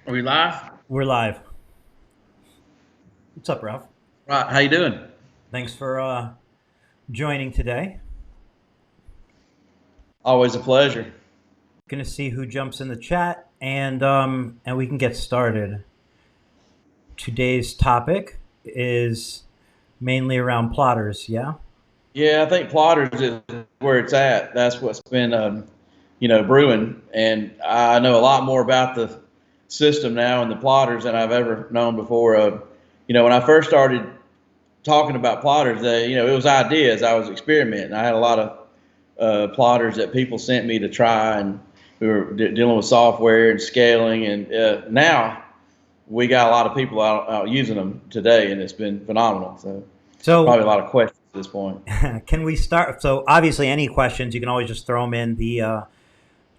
Are we live? We're live. What's up, Ralph? Right. How you doing? Thanks for joining today. Always a pleasure. Gonna see who jumps in the chat, and we can get started. Today's topic is mainly around plotters. Yeah. Yeah, I think plotters is where it's at. That's what's been, brewing. And I know a lot more about the system now and the plotters than I've ever known before. When I first started talking about plotters, it was ideas. I was experimenting. I had a lot of plotters that people sent me to try, and we were dealing with software and scaling. And now we got a lot of people out using them today, and it's been phenomenal. So probably a So, lot of questions at this point. can we start? So, obviously, any questions you can always just throw them in the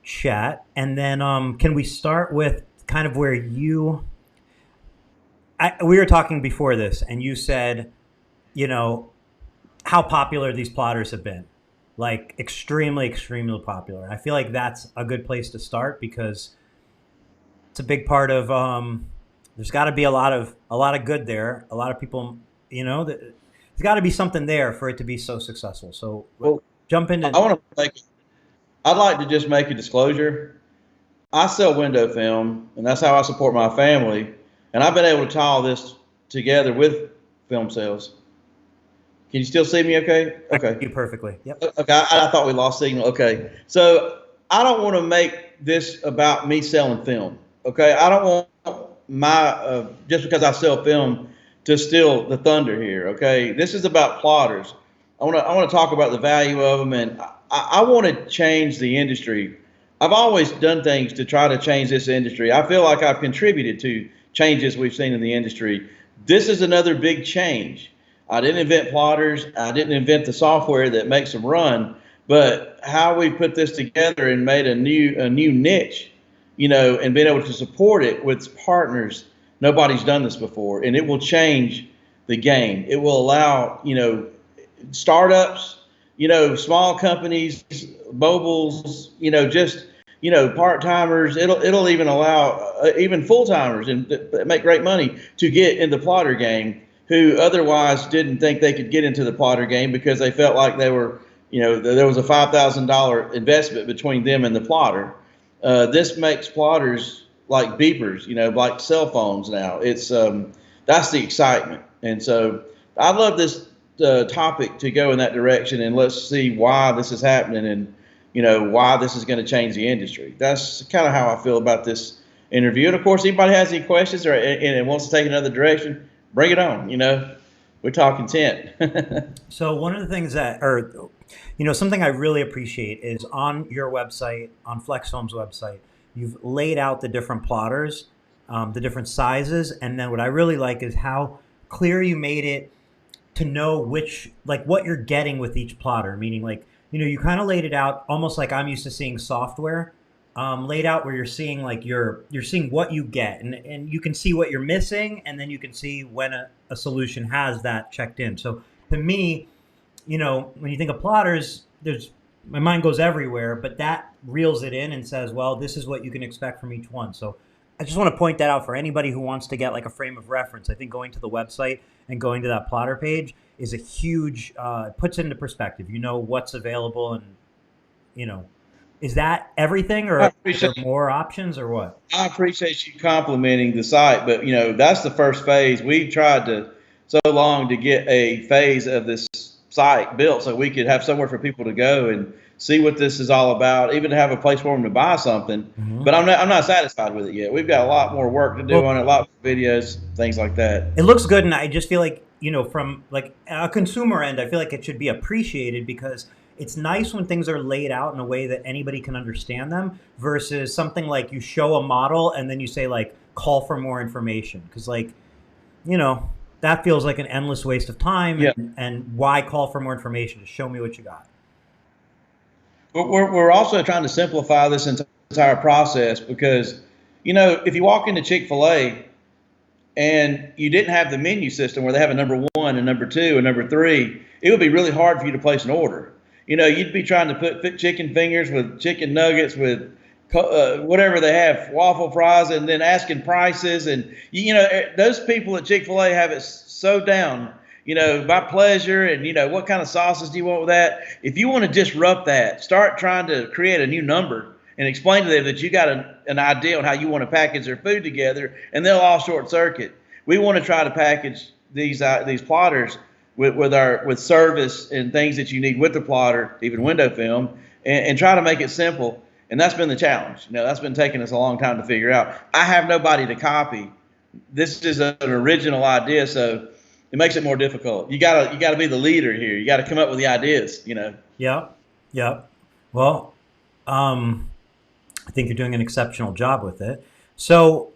chat, and then can we start with kind of where we were talking before this, and you said, you know, how popular these plotters have been, like extremely, extremely popular. I feel like that's a good place to start because it's a big part of. There's got to be a lot of good there. A lot of people, there's got to be something there for it to be so successful. So Well, jump I into. want to make. I'd like to just make a disclosure. I sell window film, and that's how I support my family. And I've been able to tie all this together with film sales. Can you still see me? Okay. I can Okay. see you perfectly. Yep. Okay. I thought we lost signal. Okay. So I don't want to make this about me selling film. Okay. I don't want my just because I sell film to steal the thunder here. Okay. This is about plotters. I want to talk about the value of them, and I want to change the industry. I've always done things to try to change this industry. I feel like I've contributed to changes we've seen in the industry. This is another big change. I didn't invent plotters. I didn't invent the software that makes them run, but how we put this together and made a new niche, and been able to support it with partners. Nobody's done this before, and it will change the game. It will allow, startups, small companies, mobiles, just part timers. It'll even allow even full timers and that make great money to get in the plotter game who otherwise didn't think they could get into the plotter game because they felt like they were, there was a $5,000 investment between them and the plotter. This makes plotters like beepers, like cell phones now. It's that's the excitement, and so I love this topic to go in that direction, and let's see why this is happening, and why this is going to change the industry. That's kind of how I feel about this interview. And of course, anybody has any questions or and wants to take another direction, bring it on. We're talking tint. So one of the things something I really appreciate is on your website, on Flexfilm's website, you've laid out the different plotters, the different sizes, and then what I really like is how clear you made it to know which, like what you're getting with each plotter, meaning like, you kind of laid it out almost like I'm used to seeing software laid out where you're seeing like you're seeing what you get, and you can see what you're missing, and then you can see when a solution has that checked in. So to me, when you think of plotters, there's my mind goes everywhere, but that reels it in and says, well, this is what you can expect from each one. So I just want to point that out for anybody who wants to get like a frame of reference. I think going to the website and going to that plotter page is a huge, puts it into perspective. You know what's available, and you know, is that everything, or I are there appreciate more options, or what? I appreciate you complimenting the site, but that's the first phase. We've tried to so long to get a phase of this site built so we could have somewhere for people to go and see what this is all about, even to have a place for them to buy something. But Hmm. I'm not satisfied with it yet. We've got a lot more work to do Well, on it, a lot more videos, things like that. it looks good, and I just feel like from like a consumer end, I feel like it should be appreciated because it's nice when things are laid out in a way that anybody can understand them versus something like you show a model and then you say like call for more information because like you know that feels like an endless waste of time, Yeah. and why call for more information? Just show me what you got. But we're also trying to simplify this entire process because, if you walk into Chick-fil-A and you didn't have the menu system where they have a number one and number two and number three, it would be really hard for you to place an order. You'd be trying to put chicken fingers with chicken nuggets with whatever they have, waffle fries, and then asking prices. And those people at Chick-fil-A have it so down, by pleasure, and what kind of sauces do you want with that? If you want to disrupt that, start trying to create a new number and explain to them that you got an idea on how you want to package their food together, and they'll all short circuit. We want to try to package these plotters with service and things that you need with the plotter, even window film, and try to make it simple. And that's been the challenge. That's been taking us a long time to figure out. I have nobody to copy. This is an original idea, so it makes it more difficult. You gotta be the leader here. You gotta come up with the ideas. Yeah. Well, I think you're doing an exceptional job with it. So,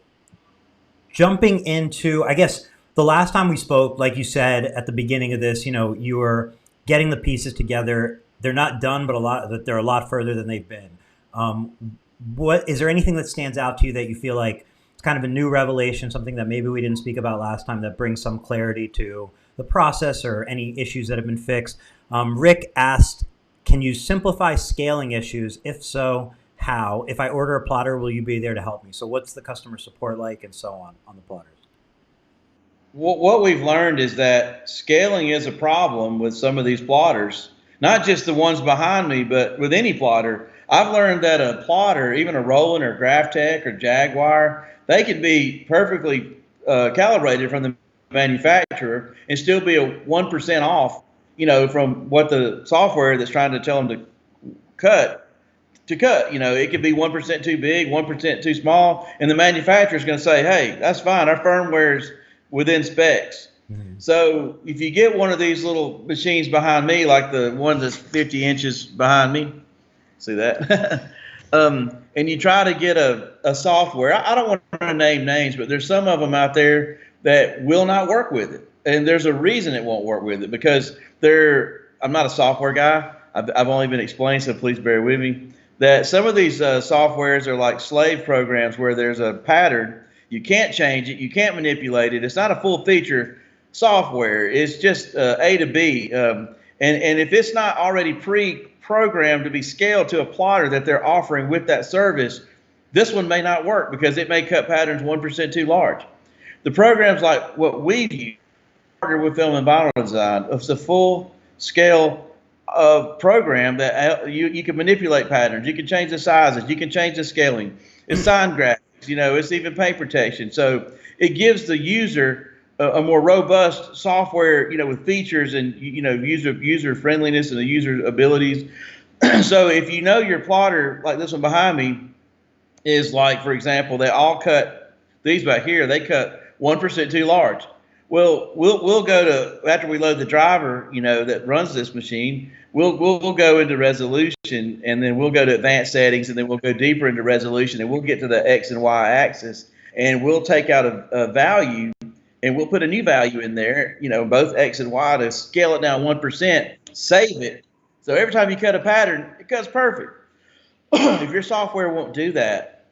jumping into, I guess, the last time we spoke, like you said at the beginning of this, you were getting the pieces together. They're not done, but they're a lot further than they've been. What is there anything that stands out to you that you feel like it's kind of a new revelation, something that maybe we didn't speak about last time that brings some clarity to the process or any issues that have been fixed? Rick asked, can you simplify scaling issues? If so, how? If I order a plotter, will you be there to help me? So what's the customer support like, and so on the plotters? What we've learned is that scaling is a problem with some of these plotters, not just the ones behind me, but with any plotter. I've learned that a plotter, even a Roland or Graphtec or Jaguar, they can be perfectly calibrated from the manufacturer and still be a 1% off, from what the software that's trying to tell them to cut. It could be 1% too big, 1% too small, and the manufacturer is going to say, hey, that's fine. Our firmware's within specs. Mm-hmm. So if you get one of these little machines behind me, like the one that's 50 inches behind me, see that? And you try to get a software. I don't want to name names, but there's some of them out there that will not work with it. And there's a reason it won't work with it, because I'm not a software guy. I've only been explained, so please bear with me, that some of these softwares are like slave programs where there's a pattern. You can't change it. You can't manipulate it. It's not a full feature software. It's just A to B. And if it's not already pre-programmed to be scaled to a plotter that they're offering with that service, this one may not work because it may cut patterns 1% too large. The programs like what we use, with film and vinyl design, it's a full scale program that you can manipulate patterns. You can change the sizes. You can change the scaling. It's sign graphics. It's even paint protection. So it gives the user a more robust software, with features and user friendliness and the user abilities. So if your plotter, like this one behind me, is like, for example, they all cut these back here. They cut 1% too large. Well, we'll go to, after we load the driver, that runs this machine, we'll go into resolution, and then we'll go to advanced settings, and then we'll go deeper into resolution, and we'll get to the X and Y axis, and we'll take out a value, and we'll put a new value in there, both X and Y, to scale it down 1%, save it. So every time you cut a pattern, it cuts perfect. If your software won't do that,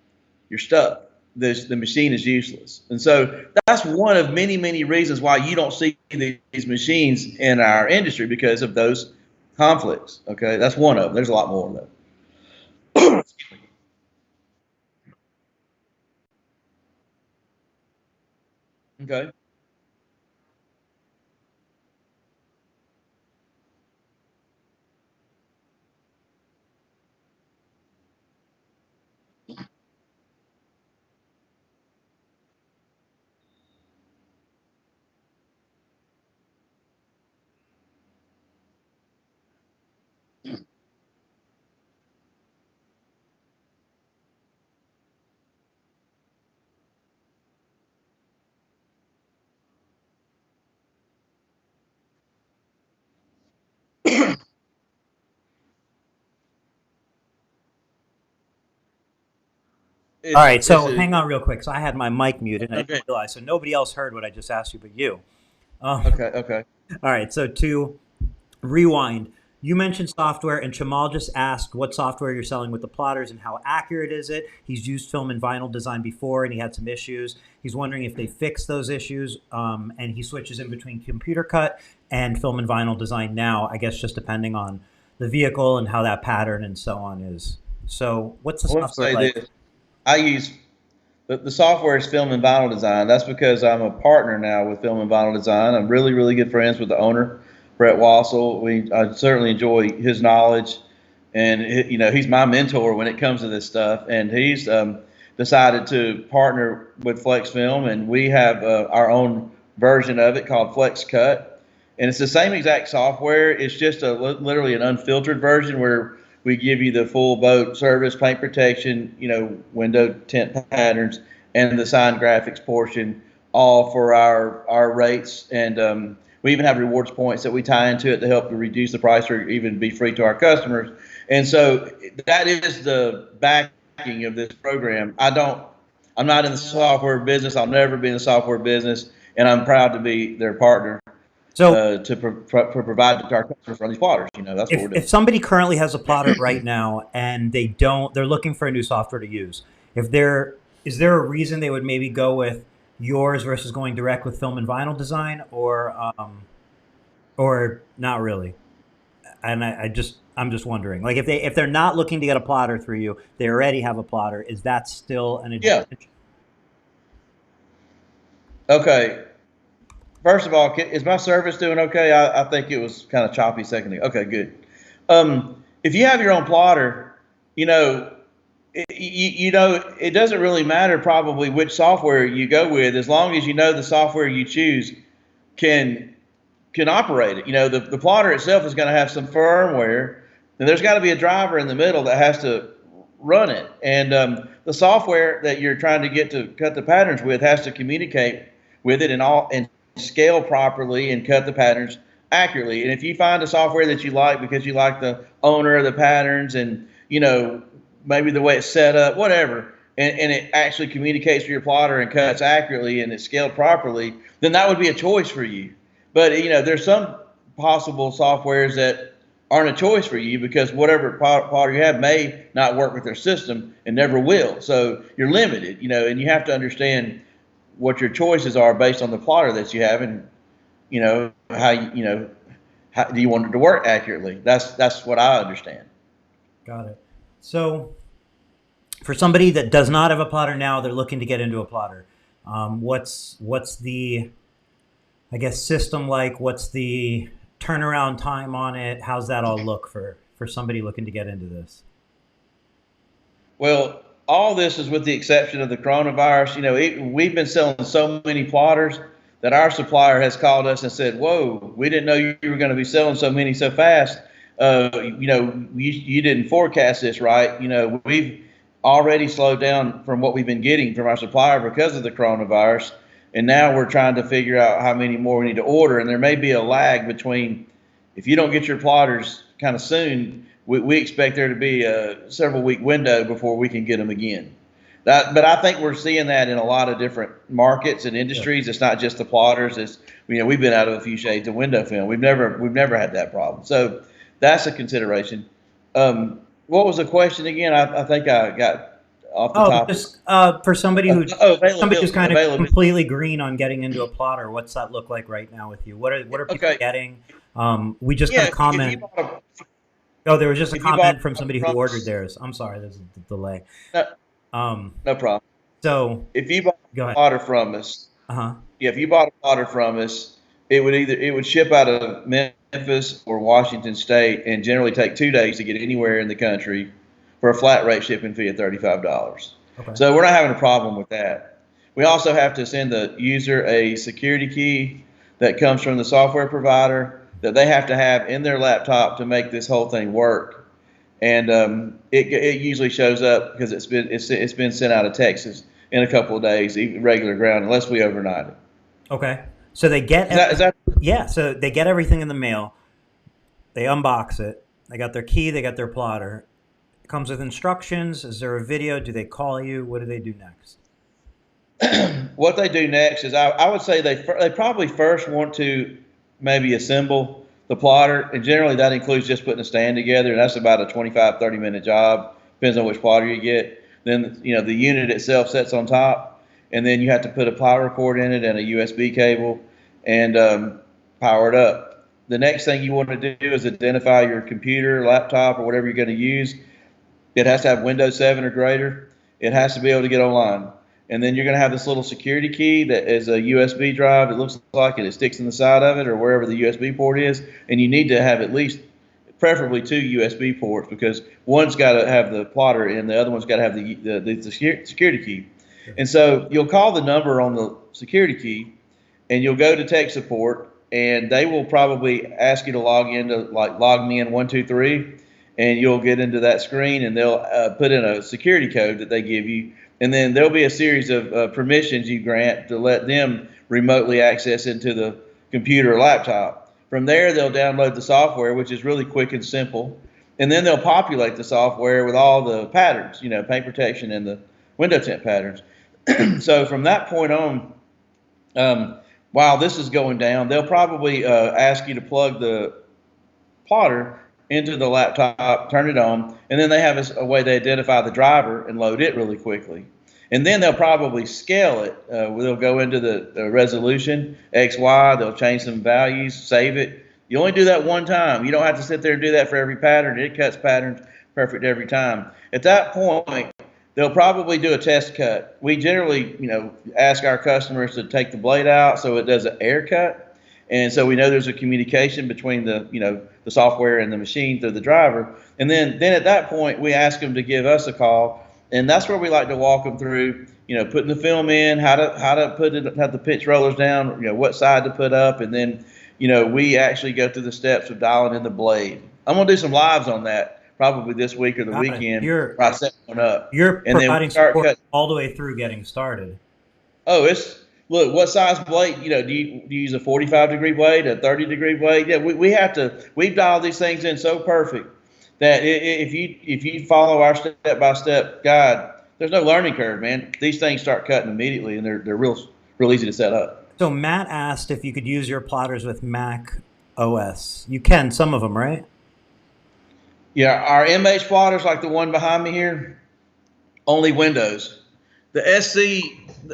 you're stuck. The machine is useless. And so that's one of many, many reasons why you don't see these machines in our industry, because of those conflicts. Okay, that's one of them. There's a lot more though. Okay. All right, so hang on real quick. So I had my mic muted, and I didn't realize. So nobody else heard what I just asked you, but you. Okay. All right, so to rewind, you mentioned software, and Chamal just asked what software you're selling with the plotters and how accurate is it. He's used film and vinyl design before, and he had some issues. He's wondering if they fixed those issues, and he switches in between computer cut and film and vinyl design now, I guess just depending on the vehicle and how that pattern and so on is So what's the Well, let me software say like? this. I use the software is Film and Vinyl Design. That's because I'm a partner now with Film and Vinyl Design. I'm really, really good friends with the owner, Brett Wassel. I certainly enjoy his knowledge, and he's my mentor when it comes to this stuff. And he's decided to partner with Flexfilm, and we have our own version of it called Flex Cut, and it's the same exact software. It's just literally an unfiltered version where we give you the full boat service, paint protection, window tint patterns, and the sign graphics portion, all for our rates. And we even have rewards points that we tie into it to help to reduce the price or even be free to our customers. And so that is the backing of this program. I'm not in the software business. I'll never be in the software business, and I'm proud to be their partner So to provide to our customers for these plotters. That's what we're if doing. somebody currently has a plotter right now and they're looking for a new software to use, is there a reason they would maybe go with yours versus going direct with Film and Vinyl Design, or not really? And I'm just wondering, like if they're not looking to get a plotter through you, they already have a plotter. Is that still an Yeah. advantage? Okay. First of all, is my service doing okay? I think it was kind of choppy a second ago. Okay, good. If you have your own plotter, you know, it doesn't really matter probably which software you go with, as long as you know the software you choose can operate it. The plotter itself is going to have some firmware, and there's got to be a driver in the middle that has to run it. And the software that you're trying to get to cut the patterns with has to communicate with it and scale properly and cut the patterns accurately. And if you find a software that you like because you like the owner of the patterns and maybe the way it's set up, whatever, and it actually communicates with your plotter and cuts accurately and it's scaled properly, then that would be a choice for you. But there's some possible softwares that aren't a choice for you because whatever plotter you have may not work with their system and never will. So you're limited, and you have to understand what your choices are based on the plotter that you have, and how do you want it to work accurately. That's what I understand. Got it. So for somebody that does not have a plotter now, they're looking to get into a plotter. What's the, I guess, system like? What's the turnaround time on it? How's that all look for somebody looking to get into this? Well, all this is with the exception of the coronavirus. We've been selling so many plotters that our supplier has called us and said, "Whoa, we didn't know you were going to be selling so many so fast. You didn't forecast this right. We've already slowed down from what we've been getting from our supplier because of the coronavirus, and now we're trying to figure out how many more we need to order. And there may be a lag between if you don't get your plotters kind of soon." We expect there to be a several week window before we can get them again. But I think we're seeing that in a lot of different markets and Yeah. industries. It's not just the plotters. It's we've been out of a few shades of window film. We've never had that problem. So that's a consideration. What was the question again? I think I got off the Oh, top. just for somebody who's Availability. kind of Availability. completely green on getting into a plotter, what's that look like right now with you? What are people Okay. getting? We just got Yeah. a If you comment. bought a Oh, there was just a if you bought comment from a somebody who from ordered theirs. I'm sorry, there's a delay. no, Um, no problem. so If you bought go a ahead. plotter from us, Uh-huh. yeah, if you bought a plotter from us, it would ship out of Memphis or Washington State and generally take 2 days to get anywhere in the country for a flat rate shipping fee of $35. Okay. So we're not having a problem with that. We also have to send the user a security key that comes from the software provider that they have to have in their laptop to make this whole thing work. And it usually shows up because it's been sent out of Texas in a couple of days, even regular ground, unless we overnight it. Okay. So they get Is that yeah, so they get everything in the mail. They unbox it. They got their key, they got their plotter. It comes with instructions. Is there a video? Do they call you? What do they do next? what they do next is I would say they probably first want to maybe assemble the plotter, and generally that includes just putting a stand together, and that's about a 25-30 minute job. Depends on which plotter you get. Then the unit itself sits on top, and then you have to put a power cord in it and a USB cable and power it up. The next thing you want to do is identify your computer, laptop, or whatever you're going to use. It has to have Windows 7 or greater. It has to be able to get online. And then you're going to have this little security key that is a USB drive. It looks like it sticks in the side of it or wherever the USB port is. And you need to have at least, preferably 2 USB ports, because one's got to have the plotter and the other one's got to have the security key. And so you'll call the number on the security key, and you'll go to tech support, and they will probably ask you to log into, like, log me in 123, and you'll get into that screen, and they'll put in a security code that they give you. And then there'll be a series of permissions you grant to let them remotely access into the computer or laptop. From there, they'll download the software, which is really quick and simple. And then they'll populate the software with all the patterns, paint protection and the window tint patterns. So from that point on, while this is going down, they'll probably ask you to plug the plotter into the laptop, turn it on, and then they have a way they identify the driver and load it really quickly. And then they'll probably scale it. They'll go into the resolution, X, Y, they'll change some values, save it. You only do that one time. You don't have to sit there and do that for every pattern. It cuts patterns perfect every time. At that point, they'll probably do a test cut. We generally, ask our customers to take the blade out so it does an air cut. And so we know there's a communication between the software and the machine through the driver. And then at that point, we ask them to give us a call. And that's where we like to walk them through, putting the film in, how to put it, have the pinch rollers down, what side to put up. And then, we actually go through the steps of dialing in the blade. I'm going to do some lives on that probably this week or the weekend. I set one up. You're providing support all the way through getting started. Oh, look, what size blade, do you use a 45-degree blade, a 30-degree blade? Yeah, we've dialed these things in so perfect that if you follow our step-by-step guide, there's no learning curve, man. These things start cutting immediately, and they're real easy to set up. So Matt asked if you could use your plotters with Mac OS. You can, some of them, right? Yeah, our MH plotters, like the one behind me here, only Windows. The SC,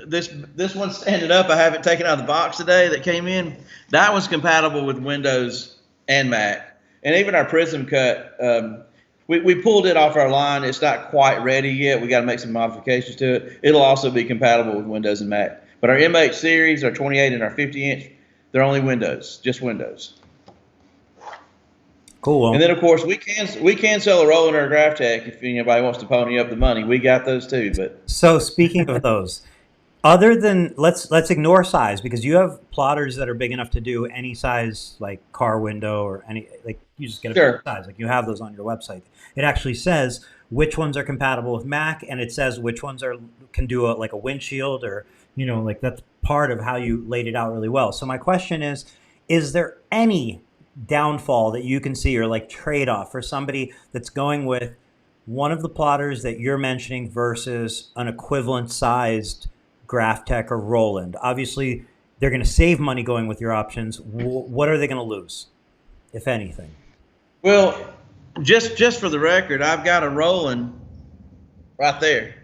this one's standing up. I haven't taken out of the box today that came in. That one's compatible with Windows and Mac. And even our Prism Cut, we pulled it off our line. It's not quite ready yet. We got to make some modifications to it. It'll also be compatible with Windows and Mac. But our MH series, our 28 and our 50-inch, they're only Windows, just Windows. Cool. And then, of course, we can sell a roller or a Graphtec if anybody wants to pony up the money. We got those too. But so speaking of those, other than let's ignore size, because you have plotters that are big enough to do any size, like car window or any, like you just get a sure. size. Like you have those on your website. It actually says which ones are compatible with Mac, and it says which ones can do like a windshield, or like that's part of how you laid it out really well. So my question is there any downfall that you can see, or like trade-off for somebody that's going with one of the plotters that you're mentioning versus an equivalent sized Graphtec or Roland? Obviously, they're going to save money going with your options. What are they going to lose, if anything? Well, just for the record, I've got a Roland right there.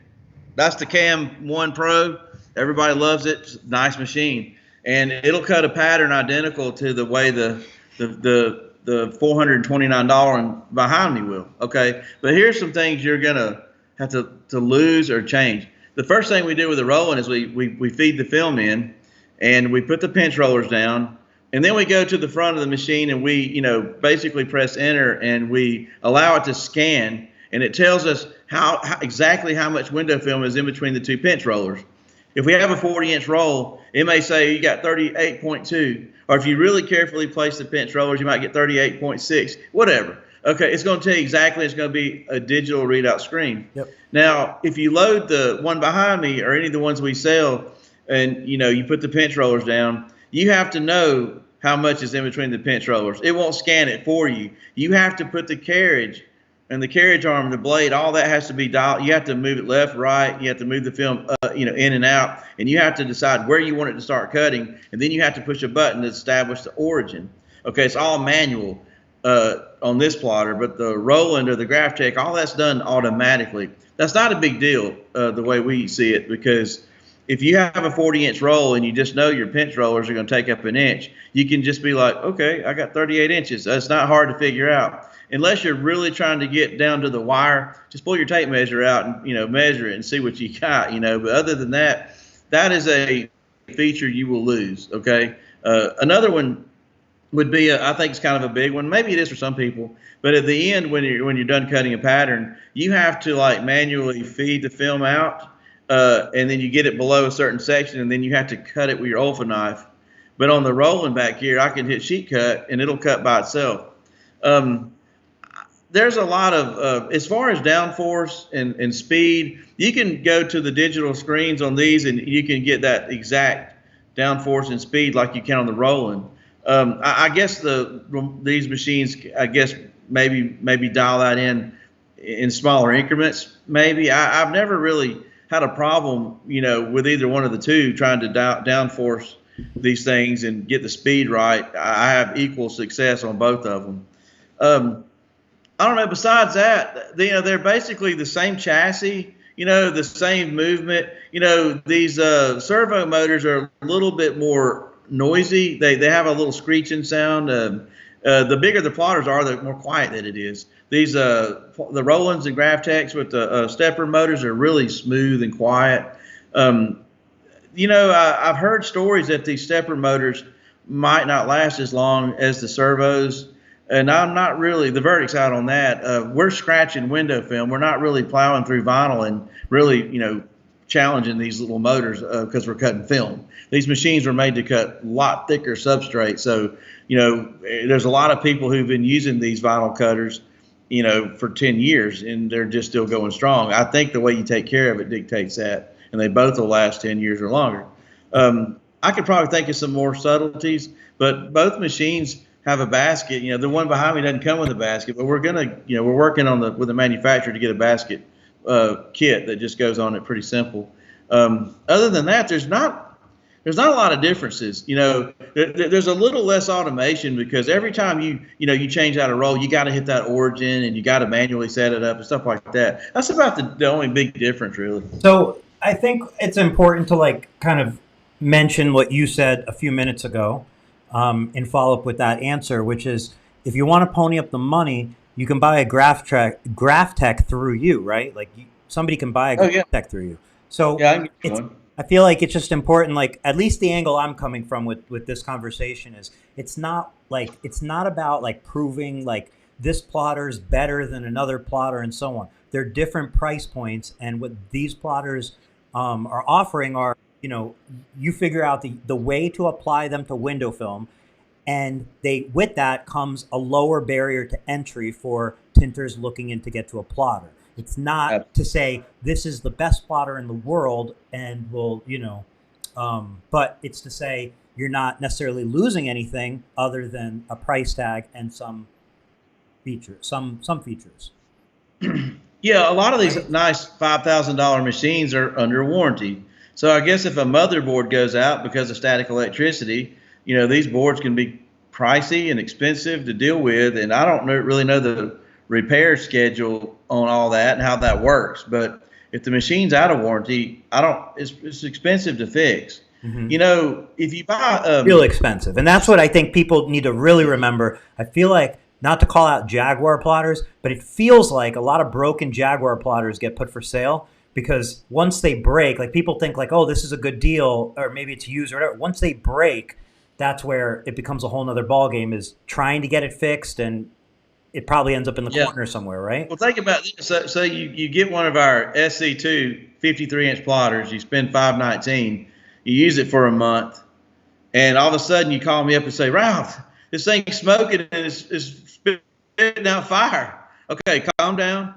That's the Cam 1 Pro. Everybody loves it. It's a nice machine, and it'll cut a pattern identical to the way the $429 and behind me will. Okay, but here's some things you're gonna have to lose or change. The first thing we do with the Roland is we feed the film in, and we put the pinch rollers down, and then we go to the front of the machine and we basically press enter, and we allow it to scan, and it tells us exactly how much window film is in between the two pinch rollers. If we have a 40-inch roll, it may say you got 38.2, or if you really carefully place the pinch rollers, you might get 38.6, whatever. Okay, it's going to tell you exactly. It's going to be a digital readout screen. Yep. Now, if you load the one behind me or any of the ones we sell, and you put the pinch rollers down, you have to know how much is in between the pinch rollers. It won't scan it for you. You have to put the carriage and the carriage arm, the blade, all that has to be dialed. You have to move it left, right. You have to move the film, in and out, and you have to decide where you want it to start cutting, and then you have to push a button to establish the origin. Okay, it's all manual on this plotter, but the Roland or the Graphtec, all that's done automatically. That's not a big deal the way we see it, because if you have a 40-inch roll and you just know your pinch rollers are going to take up an inch, you can just be like, okay, I got 38 inches. That's not hard to figure out. unless you're really trying to get down to the wire, just pull your tape measure out and, measure it and see what you got, But other than that, that is a feature you will lose, okay? Another one would be, I think it's kind of a big one. Maybe it is for some people, but at the end, when you're done cutting a pattern, you have to like manually feed the film out, and then you get it below a certain section, and then you have to cut it with your Olfa knife. But on the rolling back here, I can hit sheet cut, and it'll cut by itself. There's a lot of, as far as downforce and speed, you can go to the digital screens on these, and you can get that exact downforce and speed like you can on the rolling. I guess these machines, I guess maybe dial that in smaller increments. Maybe I've never really had a problem, with either one of the two trying to downforce these things and get the speed right. I have equal success on both of them. I don't know. Besides that, they're basically the same chassis, the same movement. These servo motors are a little bit more noisy. They have a little screeching sound. The bigger the plotters are, the more quiet that it is. These the Rolands and Graphtechs with the stepper motors are really smooth and quiet. I've heard stories that these stepper motors might not last as long as the servos, and I'm not really, the verdict's out on that. We're scratching window film. We're not really plowing through vinyl and really, challenging these little motors because we're cutting film. These machines were made to cut a lot thicker substrate. So, there's a lot of people who've been using these vinyl cutters, for 10 years, and they're just still going strong. I think the way you take care of it dictates that. And they both will last 10 years or longer. I could probably think of some more subtleties, but both machines have a basket. The one behind me doesn't come with a basket, but we're working on with the manufacturer to get a basket kit that just goes on it, pretty simple. Other than that, there's not a lot of differences. There's a little less automation because every time you change out a roll, you got to hit that origin and you got to manually set it up and stuff like that. That's about the only big difference, really. So I think it's important to kind of mention what you said a few minutes ago in follow-up with that answer, which is if you want to pony up the money, you can buy a Graphtech through you, right? Somebody can buy a Graphtech through you. So yeah, I feel like it's just important, at least the angle I'm coming from with this conversation is it's not about proving this plotter's better than another plotter and so on. They're different price points, and what these plotters are offering are, you figure out the way to apply them to window film, and with that comes a lower barrier to entry for tinters looking in to get to a plotter. It's not to say this is the best plotter in the world and but it's to say you're not necessarily losing anything other than a price tag and some features. Yeah, a lot of these nice $5,000 machines are under warranty. So I guess if a motherboard goes out because of static electricity, these boards can be pricey and expensive to deal with. And I don't really know the repair schedule on all that and how that works. But if the machine's out of warranty, it's expensive to fix. Mm-hmm. If you buy real expensive. And that's what I think people need to really remember. I feel like, not to call out Jaguar plotters, but it feels like a lot of broken Jaguar plotters get put for sale because once they break, people think oh, this is a good deal, or maybe it's used or whatever. Once they break, that's where it becomes a whole nother ballgame, is trying to get it fixed, and it probably ends up in the corner somewhere, right? Well, think about this. So you get one of our SC2 53-inch plotters, you spend $519, you use it for a month, and all of a sudden you call me up and say, Ralph, this thing's smoking and it's spitting out fire. Okay, calm down.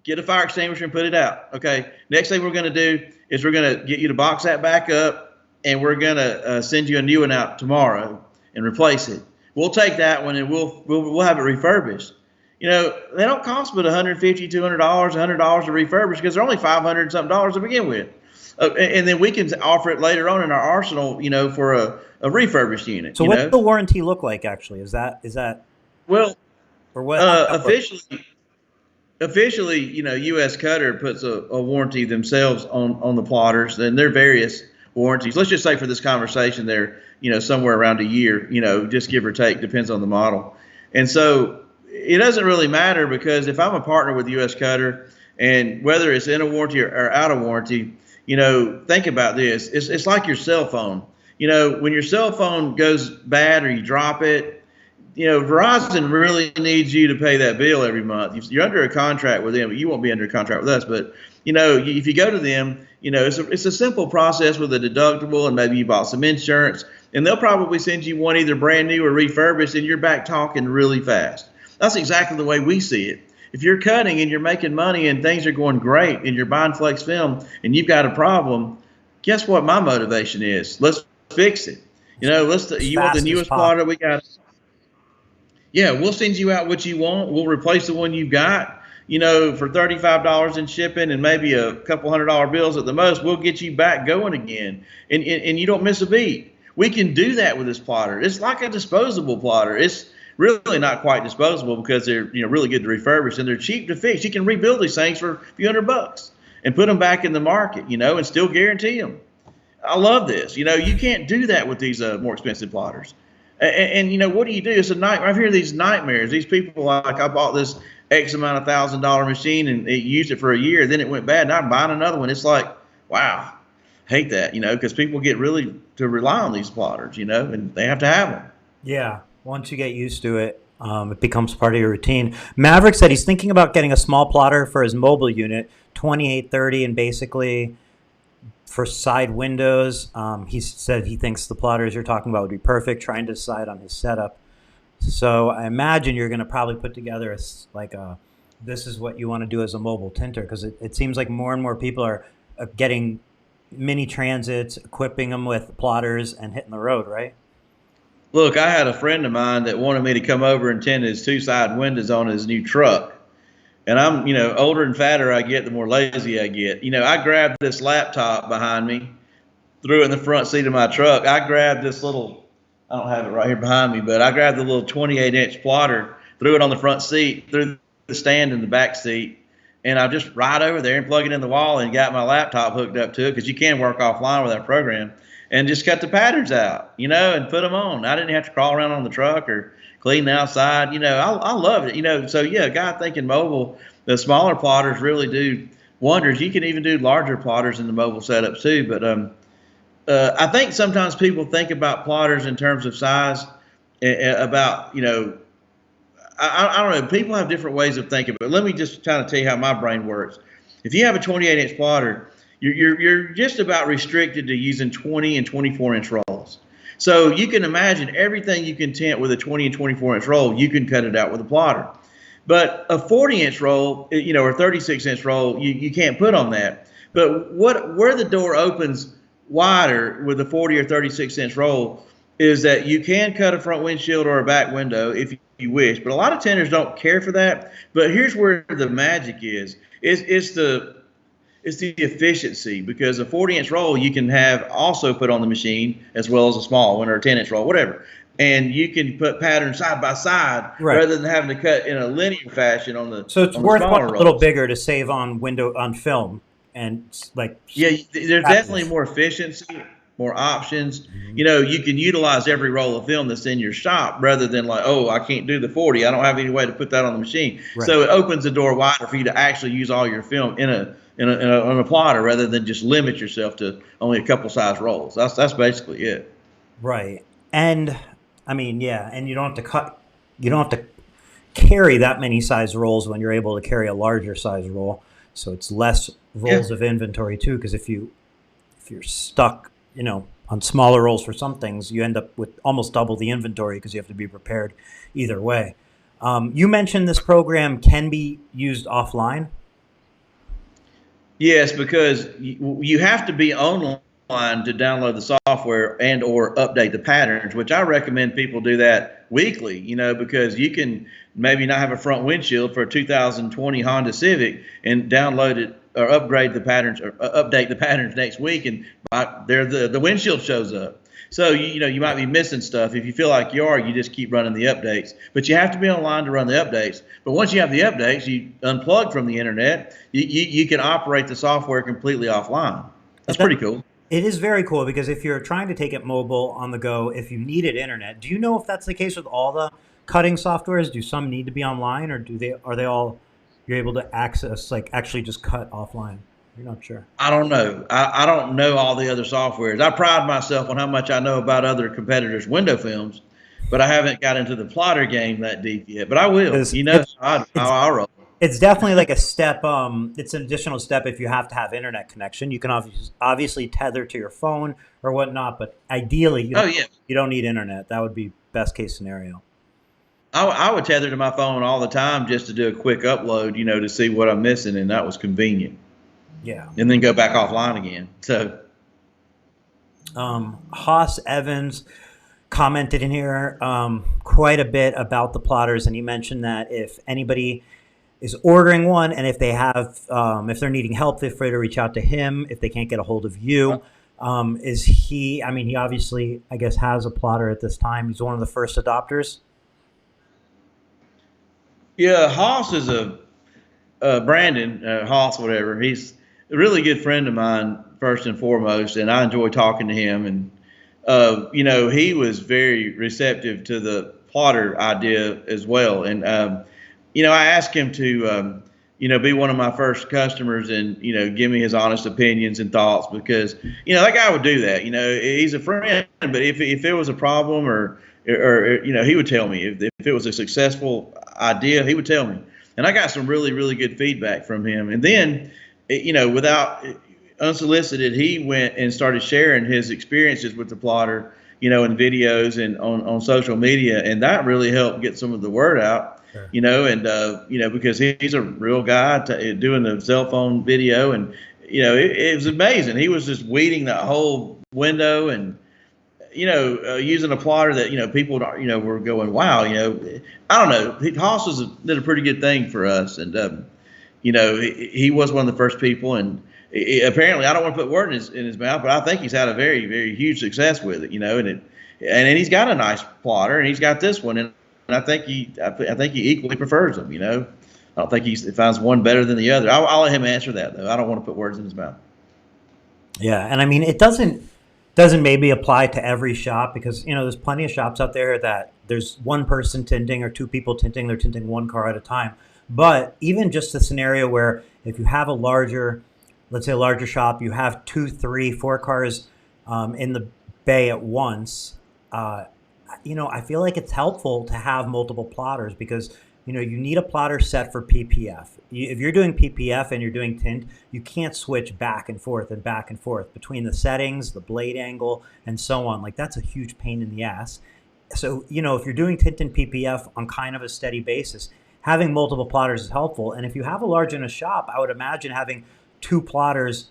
Get a fire extinguisher and put it out. Okay, next thing we're going to do is we're going to get you to box that back up, and we're going to send you a new one out tomorrow and replace it. We'll take that one and we'll have it refurbished. They don't cost but $150, $200, $100 to refurbish because they're only $500 something to begin with. And then we can offer it later on in our arsenal, for a refurbished unit. So what's the warranty look like actually? Is that well, or what officially, US Cutter puts a warranty themselves on the plotters, and there are various warranties. Let's just say for this conversation they're, somewhere around a year, just give or take, depends on the model. And so it doesn't really matter, because if I'm a partner with US Cutter, and whether it's in a warranty or out of warranty, think about this. It's like your cell phone. When your cell phone goes bad or you drop it, Verizon really needs you to pay that bill every month. You're under a contract with them, but you won't be under a contract with us. But if you go to them, it's a simple process with a deductible, and maybe you bought some insurance, and they'll probably send you one either brand new or refurbished, and you're back talking really fast. That's exactly the way we see it. If you're cutting and you're making money and things are going great and you're buying flex film and you've got a problem, guess what my motivation is? Let's fix it. You want the newest plotter we got? Yeah, we'll send you out what you want. We'll replace the one you've got, for $35 in shipping and maybe a couple $100 bills at the most. We'll get you back going again, and you don't miss a beat. We can do that with this plotter. It's like a disposable plotter. It's really not quite disposable, because they're really good to refurbish and they're cheap to fix. You can rebuild these things for a few $100 and put them back in the market, and still guarantee them. I love this. You can't do that with these more expensive plotters. And what do? It's a nightmare. I hear these nightmares. These people, like, I bought this X amount of $1,000 machine and it used it for a year, then it went bad, and I'm buying another one. It's like, wow, hate that, because people get really to rely on these plotters, and they have to have them. Yeah. Once you get used to it, it becomes part of your routine. Maverick said he's thinking about getting a small plotter for his mobile unit, 2830, and basically for side windows. He said he thinks the plotters you're talking about would be perfect, trying to decide on his setup. So I imagine you're going to probably put together this is what you want to do as a mobile tinter, because it seems like more and more people are getting mini transits, equipping them with plotters, and hitting the road, right? Look, I had a friend of mine that wanted me to come over and tint his two side windows on his new truck. And I'm, older and fatter I get, the more lazy I get. I grabbed this laptop behind me, threw it in the front seat of my truck. I grabbed this little, I don't have it right here behind me, but I grabbed the little 28-inch plotter, threw it on the front seat, threw the stand in the back seat, and I just ride over there and plug it in the wall and got my laptop hooked up to it, because you can work offline with that program. And just cut the patterns out, and put them on. I didn't have to crawl around on the truck or clean the outside. I love it. So yeah, a guy thinking mobile, the smaller plotters really do wonders. You can even do larger plotters in the mobile setup too. But I think sometimes people think about plotters in terms of size. I don't know. People have different ways of thinking. But let me just kind of tell you how my brain works. If you have a 28-inch plotter, you're just about restricted to using 20 and 24-inch rolls. So you can imagine everything you can tint with a 20 and 24-inch roll, you can cut it out with a plotter. But a 40-inch roll, or 36-inch roll, you can't put on that. But where the door opens wider with a 40 or 36-inch roll is that you can cut a front windshield or a back window if you wish. But a lot of tinters don't care for that. But here's where the magic is. It's the efficiency, because a 40-inch roll you can have also put on the machine as well as a small one or a 10-inch roll, whatever. And you can put patterns side by side, right, rather than having to cut in a linear fashion on the. So it's worthwhile a little bigger to save on film, and yeah, there's definitely more efficiency, more options. You can utilize every roll of film that's in your shop, rather than like, oh, I can't do the 40. I don't have any way to put that on the machine. Right. So it opens the door wider for you to actually use all your film on a plotter, rather than just limit yourself to only a couple size rolls. That's basically it. Right. And I mean, yeah, and you don't have to carry that many size rolls when you're able to carry a larger size roll. So it's less rolls of inventory too, because if you're stuck, on smaller rolls for some things, you end up with almost double the inventory, because you have to be prepared either way. You mentioned this program can be used offline. Yes, because you have to be online to download the software and or update the patterns, which I recommend people do that weekly, because you can maybe not have a front windshield for a 2020 Honda Civic and download it or upgrade the patterns or update the patterns next week, and the windshield shows up. So you might be missing stuff. If you feel like you are, you just keep running the updates. But you have to be online to run the updates. But once you have the updates, you unplug from the internet. You can operate the software completely offline. That's pretty cool. It is very cool, because if you're trying to take it mobile on the go, if you needed internet, do you know if that's the case with all the cutting softwares? Do some need to be online, or are they all you're able to access, like actually just cut offline? You're not sure. I don't know. I don't know all the other softwares. I pride myself on how much I know about other competitors' window films, but I haven't got into the plotter game that deep yet. But I will. You know how I roll. It's definitely like a step. It's an additional step if you have to have internet connection. You can obviously tether to your phone or whatnot, but ideally, you don't need internet. That would be best case scenario. I would tether to my phone all the time just to do a quick upload, to see what I'm missing, and that was convenient. Yeah. And then go back offline again. So, Haas Evans commented in here quite a bit about the plotters, and he mentioned that if anybody is ordering one, and if they have, if they're needing help, they're free to reach out to him if they can't get a hold of you. He obviously, I guess, has a plotter at this time. He's one of the first adopters. Yeah, Haas is Brandon Haas, whatever. He's a really good friend of mine, first and foremost, and I enjoy talking to him. And he was very receptive to the plotter idea as well. And I asked him to be one of my first customers and give me his honest opinions and thoughts, because that guy would do that. He's a friend, but if there was a problem or he would tell me. If it was a successful idea, he would tell me. And I got some really, really good feedback from him. And then, without unsolicited, he went and started sharing his experiences with the plotter, in videos and on social media. And that really helped get some of the word out, sure. Because he's a real guy doing the cell phone video. And, it was amazing. He was just weeding that whole window and, using a plotter that, people, were going, wow, I don't know. Haas did a pretty good thing for us. And, he was one of the first people. And apparently, I don't want to put words in his mouth, but I think he's had a very, very huge success with it, and he's got a nice plotter, and he's got this one. And I think he equally prefers them, I don't think he finds one better than the other. I'll let him answer that, though. I don't want to put words in his mouth. Yeah. And I mean, it doesn't maybe apply to every shop, because there's plenty of shops out there that there's one person tinting or two people tinting, they're tinting one car at a time. But even just the scenario where if you have let's say a larger shop, you have 2, 3, 4 cars in the bay at once, I feel like it's helpful to have multiple plotters, because you need a plotter set for PPF. If you're doing PPF and you're doing tint, you can't switch back and forth between the settings, the blade angle, and so on. Like, that's a huge pain in the ass. So, if you're doing tint and PPF on kind of a steady basis, having multiple plotters is helpful. And if you have a large enough shop, I would imagine having 2 plotters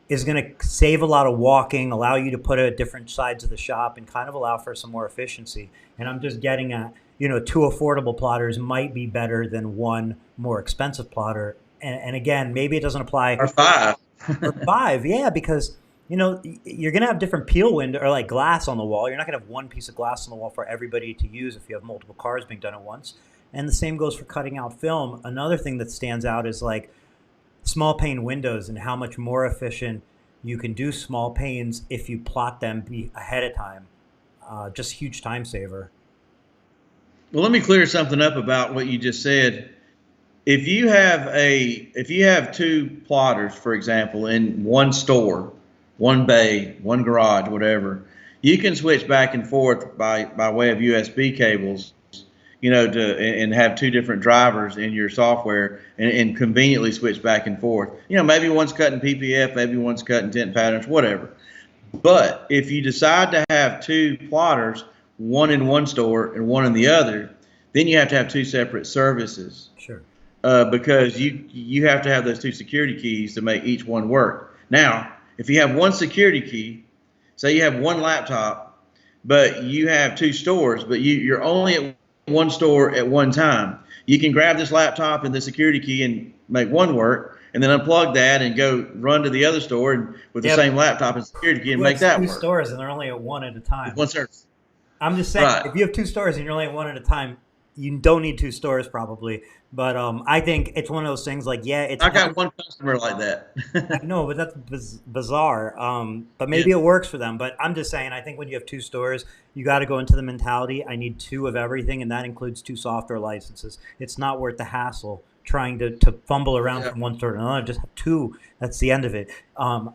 is going to save a lot of walking, allow you to put it at different sides of the shop, and kind of allow for some more efficiency. And I'm just getting at, 2 affordable plotters might be better than 1 more expensive plotter. And again, maybe it doesn't apply. Or 5. Or 5, yeah, because, you're going to have different peel window or like glass on the wall. You're not going to have one piece of glass on the wall for everybody to use if you have multiple cars being done at once. And the same goes for cutting out film. Another thing that stands out is like small pane windows and how much more efficient you can do small panes if you plot them ahead of time. Just huge time saver. Well, let me clear something up about what you just said. If you have 2 plotters, for example, in one store, one bay, one garage, whatever, you can switch back and forth by way of USB cables, and have 2 different drivers in your software and conveniently switch back and forth. Maybe one's cutting PPF, maybe one's cutting tint patterns, whatever. But if you decide to have 2 plotters, one in one store and one in the other, then you have to have 2 separate services. Sure. Because you have to have those 2 security keys to make each one work. Now, if you have 1 security key, say you have 1 laptop, but you have 2 stores, but you're only at one store at one time, you can grab this laptop and the security key and make one work, and then unplug that and go run to the other store and with the same laptop and security key and make that work. 2 stores and they're only at one at a time. One service. I'm just saying, right. If you have 2 stores and you're only at one at a time, you don't need two stores probably, but I think it's one of those things like, yeah, it's I got one customer like I that. know, but that's bizarre. But Yeah. maybe it works for them. But I'm just saying, I think when you have two stores, you got to go into the mentality, I need two of everything, and that includes two software licenses. It's not worth the hassle trying to fumble around Yeah. from one store to another. Just have two. That's the end of it. I,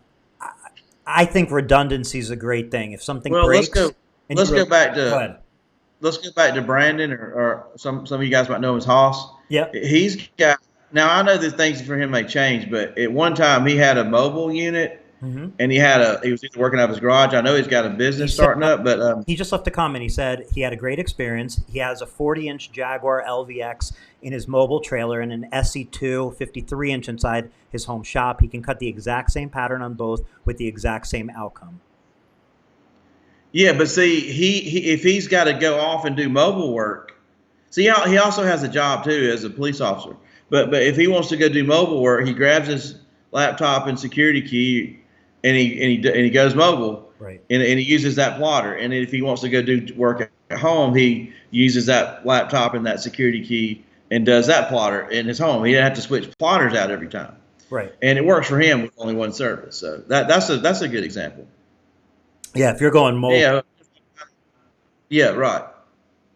I think redundancy is a great thing. If something Well, breaks and let's you go back go to ahead. Brandon, or some of you guys might know him as Hoss. Yep. He's got, now I know that things for him may change, but at one time he had a mobile unit, Hmm. and he was either working out of his garage. I know he's got a He business said starting up, but he just left a comment. He said he had a great experience. He has a 40-inch Jaguar LVX in his mobile trailer and an SE2 53-inch inside his home shop. He can cut the exact same pattern on both with the exact same outcome. yeah, but see, he if he's got to go off and do mobile work, see, he also has a job too as a police officer. But if he wants to go do mobile work, he grabs his laptop and security key, and he goes mobile, Right. and he uses that plotter. And if he wants to go do work at home, he uses that laptop and that security key and does that plotter in his home. He doesn't have to switch plotters out every time, Right. and it works for him with only one service. So that's a good example. Yeah. If you're going mobile. Yeah, yeah, right.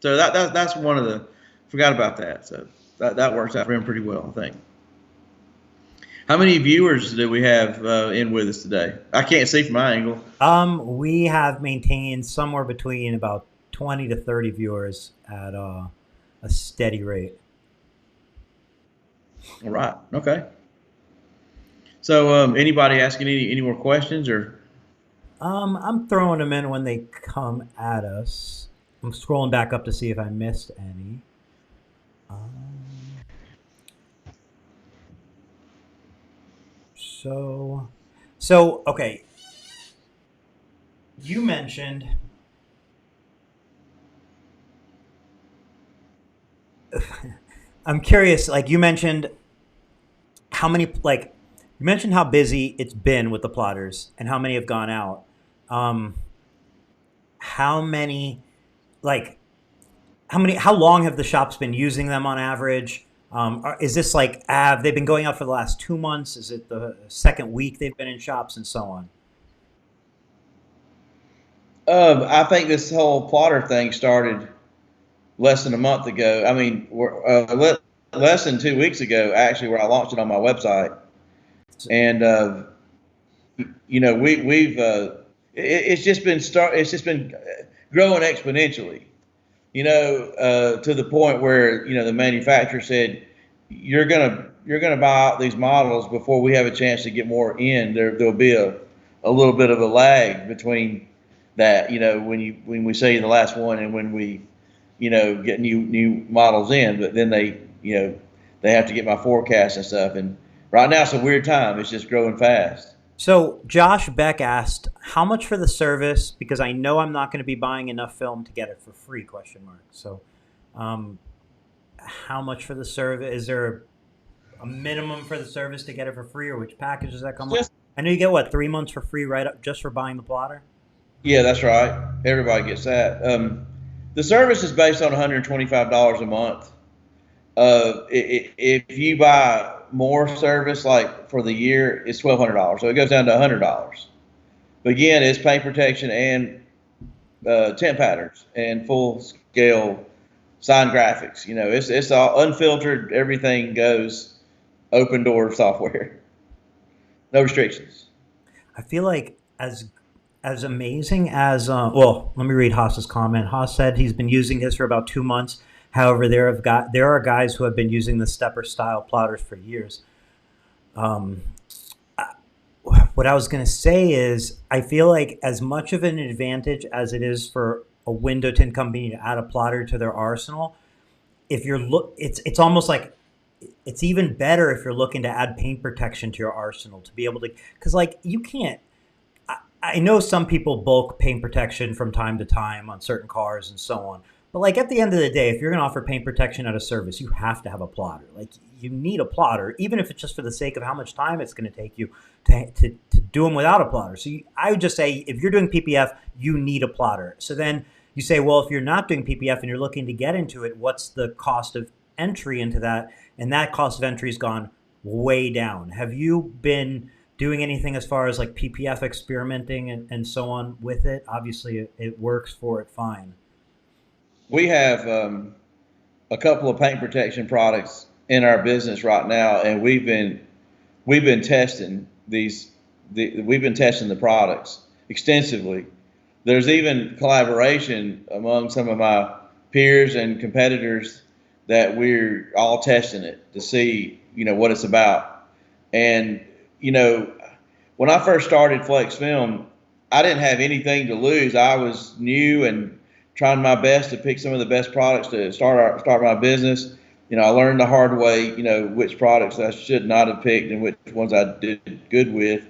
So that's one of the, forgot about that. So that works out for him pretty well, I think. How many viewers do we have in with us today? I can't see from my angle. We have maintained somewhere between about 20 to 30 viewers at a steady rate. All right. Okay. So anybody asking any more questions or? I'm throwing them in when they come at us. I'm scrolling back up to see if I missed any. Um, so, okay. You mentioned I'm curious, like you mentioned how many like you mentioned how busy it's been with the plotters and how many have gone out. Um, how many like how long have the shops been using them on average? Is this like have they been going out for the last 2 months? Is it the second week they've been in shops and so on? I think this whole plotter thing started less than a month ago. I mean, less than 2 weeks ago, actually, where I launched it on my website. And it's just been growing exponentially. To the point where the manufacturer said you're gonna buy out these models before we have a chance to get more in. There'll be a little bit of a lag between that. When we say the last one and when we get new models in, but then they have to get my forecast and stuff. And right now it's a weird time. It's just growing fast. So Josh Beck asked, "How much for the service? Because I know I'm not going to be buying enough film to get it for free?" Question mark. So, um, how much for the service? Is there a minimum for the service to get it for free, or which package does that come with? Just I know you get what 3 months for free, right up just for buying the plotter. Yeah, that's right. Everybody gets that. The service is based on $125 a month. If you buy more service, like for the year, it's $1,200. So it goes down to $100. But again, it's paint protection and tint patterns and full scale sign graphics. It's all unfiltered. Everything goes, open door software. No restrictions. I feel like as amazing as well. Let me read Haas's comment. Haas said he's been using this for about 2 months. However, there are guys who have been using the stepper style plotters for years. Um, what I was going to say is, I feel like as much of an advantage as it is for a window tint company to add a plotter to their arsenal, if you're it's almost like it's even better if you're looking to add paint protection to your arsenal to be able to, because like you can't. I know some people bulk paint protection from time to time on certain cars and so on. But like at the end of the day, if you're going to offer paint protection at a service, you have to have a plotter. Like you need a plotter, even if it's just for the sake of how much time it's going to take you to do them without a plotter. So I would just say if you're doing PPF, you need a plotter. So then you say, well, if you're not doing PPF and you're looking to get into it, what's the cost of entry into that? And that cost of entry has gone way down. Have you been doing anything as far as like PPF experimenting and so on with it? Obviously, it works for it fine. We have a couple of paint protection products in our business right now, and we've been testing we've been testing the products extensively. There's even collaboration among some of my peers and competitors that we're all testing it to see, what it's about. And, when I first started Flex Film, I didn't have anything to lose. I was new and trying my best to pick some of the best products to start my business. I learned the hard way, which products I should not have picked and which ones I did good with.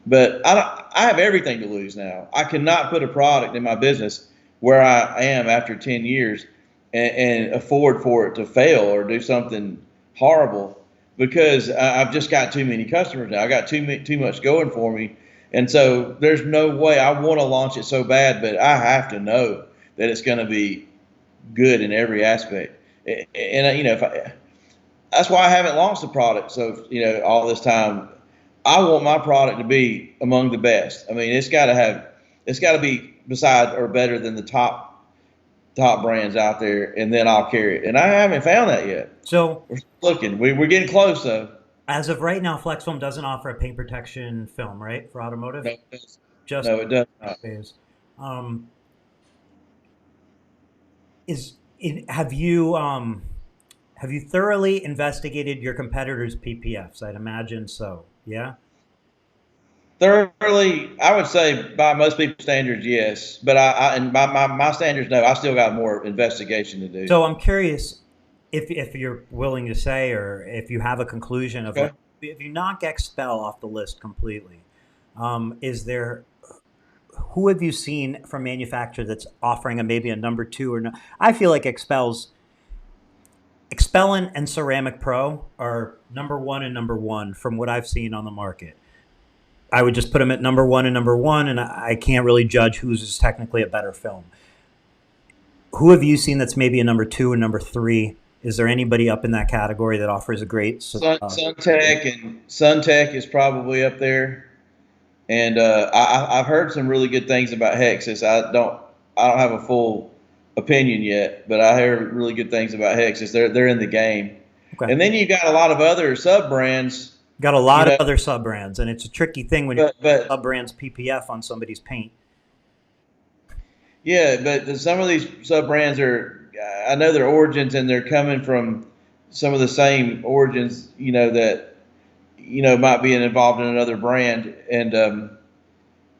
But I have everything to lose now. I cannot put a product in my business where I am after 10 years and afford for it to fail or do something horrible, because I've just got too many customers now. I got too much going for me. And so there's no way. I want to launch it so bad, but I have to know that it's going to be good in every aspect. And that's why I haven't launched the product. So, all this time, I want my product to be among the best. I mean, it's got to be beside or better than the top brands out there, and then I'll carry it. And I haven't found that yet. So we're looking. We're getting close though. As of right now, Flexfilm doesn't offer a paint protection film, right, for automotive? No, it just no, it does not. Um, have you thoroughly investigated your competitors' PPFs? I'd imagine so. Yeah. Thoroughly, I would say by most people's standards, yes. But and by my standards, no. I still got more investigation to do. So I'm curious if you're willing to say, or if you have a conclusion of, Okay. like, if you knock Expel off the list completely, who have you seen from manufacturer that's offering maybe a number two or no? I feel like Expellent and Ceramic Pro are number one and number one from what I've seen on the market. I would just put them at number one, and I can't really judge whose is technically a better film. Who have you seen that's maybe a number two and number three? Is there anybody up in that category that offers a great? Suntech is probably up there, and I've heard some really good things about Hexus. I don't have a full opinion yet, but I heard really good things about Hexus. They're in the game, okay. And then you got a lot of other sub brands. Got a lot of other sub brands, and it's a tricky thing when you sub brands PPF on somebody's paint. Yeah, but some of these sub brands I know their origins, and they're coming from some of the same origins, that might be involved in another brand. And I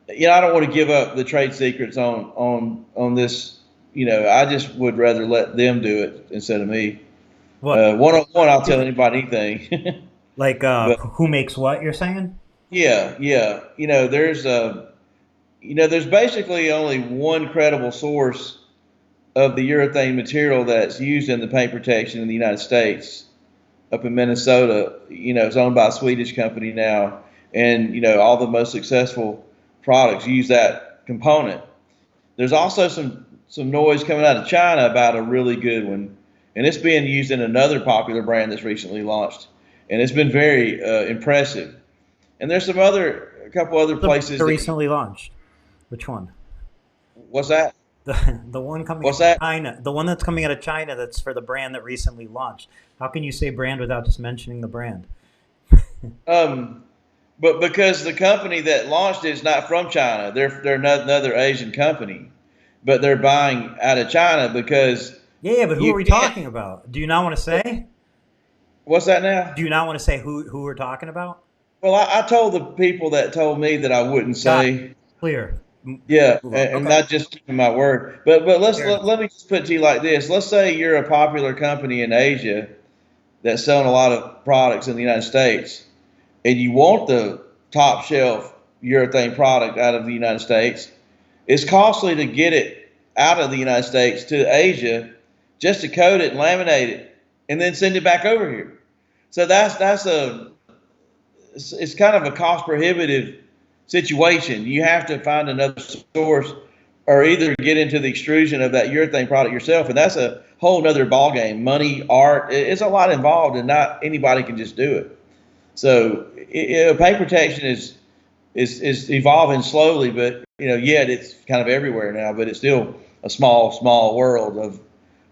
don't want to give up the trade secrets on this. I just would rather let them do it instead of me. One-on-one, I'll tell anybody anything. Like who makes what, you're saying? Yeah. There's basically only one credible source of the urethane material that's used in the paint protection in the United States, up in Minnesota. It's owned by a Swedish company now, and all the most successful products use that component. There's also some noise coming out of China about a really good one, and it's being used in another popular brand that's recently launched, and it's been very impressive. And there's a couple other places that recently launched. Which one? What's that? The one coming out of China. The one that's coming out of China that's for the brand that recently launched. How can you say brand without just mentioning the brand? But because the company that launched it is not from China, they're another Asian company, but they're buying out of China because. Yeah, but who are we talking about? Do you not want to say? What's that now? Do you not want to say who we're talking about? Well, I told the people that told me that I wouldn't say. Clear. Yeah, and not just keeping my word. But let me just put it to you like this. Let's say you're a popular company in Asia that's selling a lot of products in the United States, and you want the top shelf urethane product out of the United States. It's costly to get it out of the United States to Asia just to coat it and laminate it and then send it back over here. So it's kind of a cost prohibitive situation. You have to find another source or either get into the extrusion of that urethane product yourself, and that's a whole nother ball game. Money, art, it's a lot involved, and not anybody can just do it. So paint protection is evolving slowly, but yet it's kind of everywhere now. But it's still a small world of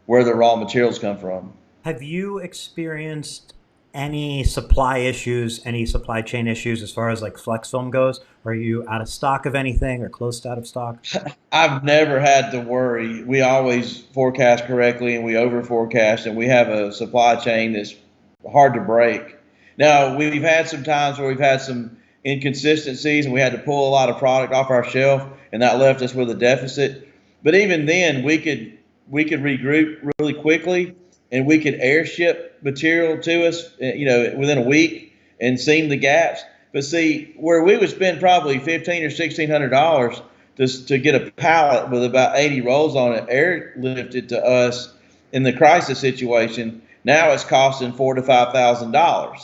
where the raw materials come from. Have you experienced any supply issues, any supply chain issues as far as like Flexfilm goes? Are you out of stock of anything or close to out of stock? I've never had to worry. We always forecast correctly, and we over forecast, and we have a supply chain that's hard to break. Now, we've had some times where we've had some inconsistencies and we had to pull a lot of product off our shelf, and that left us with a deficit. But even then, we could regroup really quickly, and we could airship material to us, within a week, and seam the gaps. But see, where we would spend probably $1,500 or $1,600 to get a pallet with about 80 rolls on it airlifted to us in the crisis situation, now it's costing $4,000 to $5,000.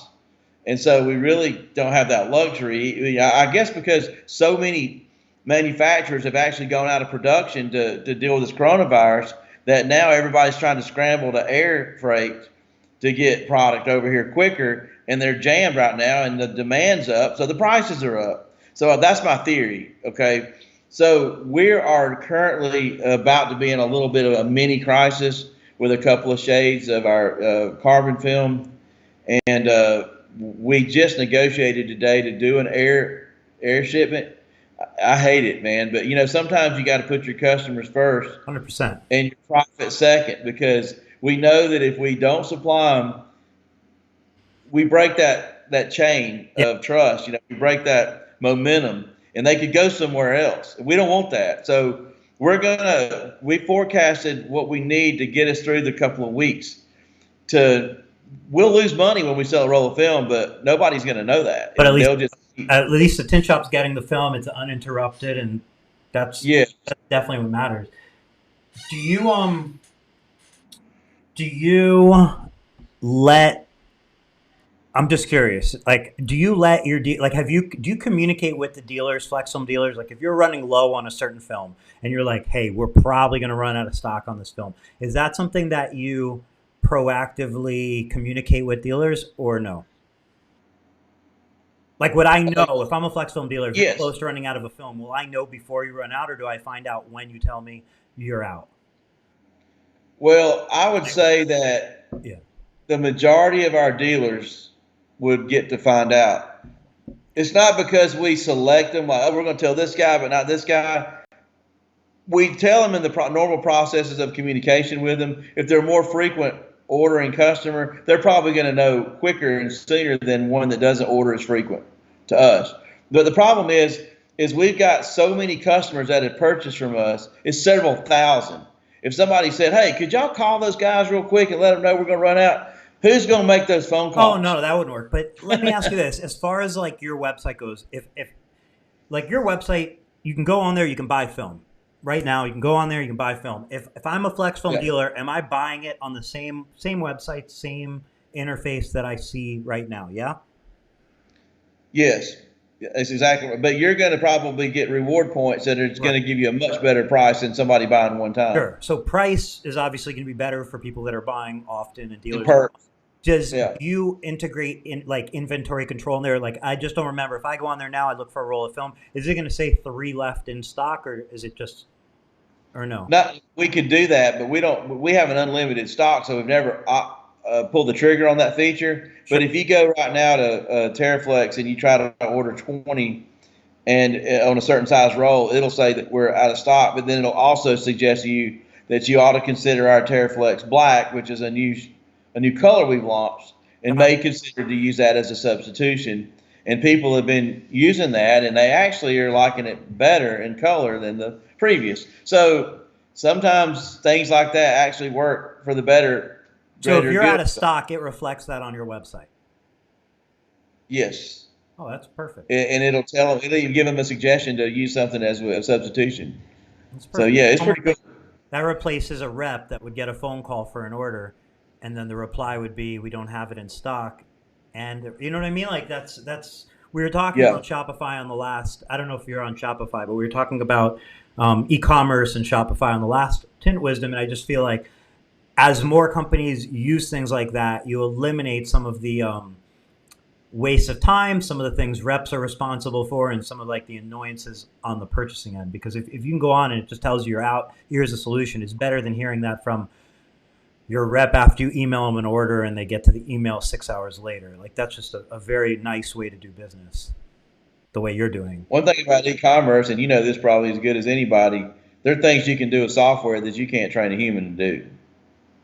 And so we really don't have that luxury. I guess because so many manufacturers have actually gone out of production to deal with this coronavirus, that now everybody's trying to scramble to air freight to get product over here quicker, and they're jammed right now, and the demand's up, so the prices are up. So that's my theory, okay? So we are currently about to be in a little bit of a mini crisis with a couple of shades of our carbon film, and we just negotiated today to do an air shipment. I hate it, man, but sometimes you got to put your customers first, 100%, and your profit second, because we know that if we don't supply them, we break that chain of trust. We break that momentum, and they could go somewhere else. We don't want that. So we forecasted what we need to get us through the couple of weeks. We'll lose money when we sell a roll of film, but nobody's going to know that. But at least the tint shop's getting the film. It's uninterrupted, and that's definitely what matters. Do you let? I'm just curious. Like, do you let your do you communicate with the dealers, Flexfilm dealers? Like, if you're running low on a certain film and you're like, hey, we're probably going to run out of stock on this film, is that something that you proactively communicate with dealers, or no? Like, would I know if I'm a Flexfilm dealer, if you're close to running out of a film, will I know before you run out, or do I find out when you tell me you're out? Well, I would say that the majority of our dealers would get to find out. It's not because we select them, like, oh, we're going to tell this guy, but not this guy. We tell them in the normal processes of communication with them. If they're more frequent ordering customer, they're probably going to know quicker and sooner than one that doesn't order as frequent to us. But the problem is we've got so many customers that have purchased from us. It's several thousand. If somebody said, hey, could y'all call those guys real quick and let them know we're going to run out? Who's going to make those phone calls? Oh, no, that wouldn't work. But let me ask you this. As far as like your website goes, if like your website, you can go on there, you can buy film. Right now, you can go on there, you can buy film. If I'm a Flexfilm dealer, am I buying it on the same website, same interface that I see right now? Yeah? Yes, that's exactly right. But you're going to probably get reward points that are going to give you a much better price than somebody buying one time. Sure. So price is obviously going to be better for people that are buying often and dealers. Does you integrate in like inventory control in there? Like, I just don't remember. If I go on there now, I look for a roll of film. Is it going to say 3 left in stock, or is it just, or no? No, we could do that, but we don't. We have an unlimited stock, so we've never pulled the trigger on that feature. Sure. But if you go right now to TerraFlex and you try to order 20 and on a certain size roll, it'll say that we're out of stock. But then it'll also suggest to you that you ought to consider our TerraFlex Black, which is a new color we've launched, and may consider to use that as a substitution. And people have been using that, and they actually are liking it better in color than the previous. So sometimes things like that actually work for the better. So if you're out of stock, it reflects that on your website. Yes. Oh, that's perfect. And it'll it'll even give them a suggestion to use something as a substitution. So yeah, it's pretty cool. That replaces a rep that would get a phone call for an order, and then the reply would be, we don't have it in stock. And you know what I mean? Like we were talking about Shopify on the last, I don't know if you're on Shopify, but we were talking about e-commerce and Shopify on the last Tint Wisdom, and I just feel like as more companies use things like that, you eliminate some of the waste of time, some of the things reps are responsible for, and some of like the annoyances on the purchasing end. Because if you can go on and it just tells you you're out, here's a solution, it's better than hearing that from your rep after you email them an order and they get to the email 6 hours later. Like that's just a very nice way to do business, the way you're doing. One thing about e-commerce, and you know this probably as good as anybody, there are things you can do with software that you can't train a human to do.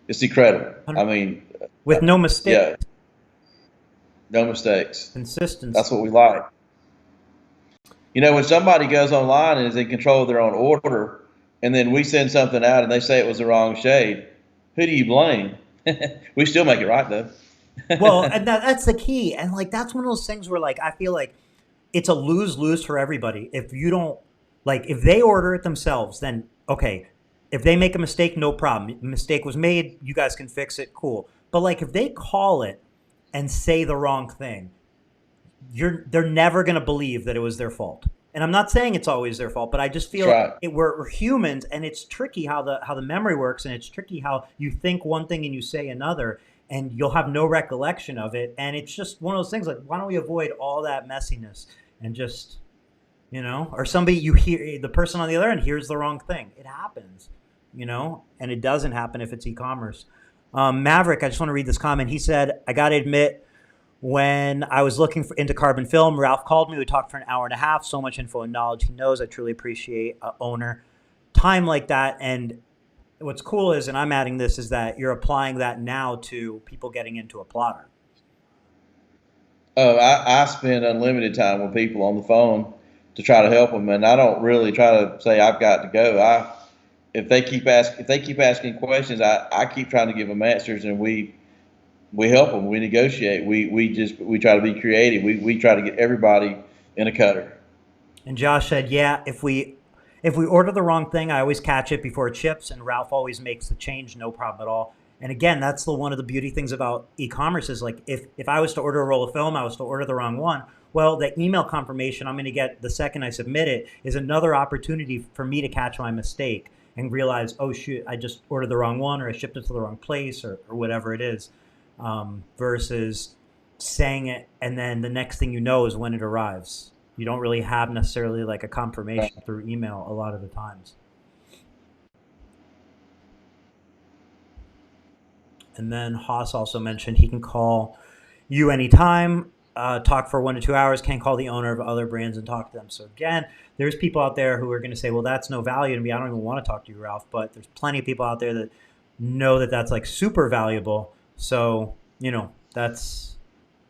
It's incredible. I mean, with no mistakes. Yeah, no mistakes. Consistency. That's what we like. You know, when somebody goes online and is in control of their own order, and then we send something out and they say it was the wrong shade, who do you blame? We still make it right though. Well, and that's the key. And like that's one of those things where like I feel like it's a lose-lose for everybody. If you don't like if they order it themselves, then okay. If they make a mistake, no problem. A mistake was made, you guys can fix it, cool. But like if they call it and say the wrong thing, they're never going to believe that it was their fault. And I'm not saying it's always their fault, but I just feel right. like we're humans, and it's tricky how the memory works, and it's tricky how you think one thing and you say another, and you'll have no recollection of it. And it's just one of those things like, why don't we avoid all that messiness and just, you know, or somebody you hear, the person on the other end hears the wrong thing. It happens, you know, and it doesn't happen if it's e-commerce. Maverick, I just want to read this comment. He said, I got to admit, when I was looking into carbon film, Ralph called me. We talked for an hour and a half. So much info and knowledge he knows. I truly appreciate owner time like that. And what's cool is, and I'm adding this, is that you're applying that now to people getting into a plotter. Oh, I spend unlimited time with people on the phone to try to help them, and I don't really try to say I've got to go. If they keep asking questions, I keep trying to give them answers, and we help them. We negotiate. We try to be creative. We try to get everybody in a cutter. And Josh said, yeah, if we order the wrong thing, I always catch it before it ships, and Ralph always makes the change, no problem at all. And again, that's one of the beauty things about e-commerce is like if I was to order a roll of film, I was to order the wrong one. Well, the email confirmation I'm going to get the second I submit it is another opportunity for me to catch my mistake and realize, oh shoot, I just ordered the wrong one, or I shipped it to the wrong place, or whatever it is, versus saying it and then the next thing you know is when it arrives. You don't really have necessarily like a confirmation through email a lot of the times. And then Haas also mentioned he can call you anytime, talk for 1 to 2 hours, can't call the owner of other brands and talk to them. So again, there's people out there who are going to say, well, that's no value to me. I don't even want to talk to you, Ralph. But there's plenty of people out there that know that that's like super valuable. So, you know, that's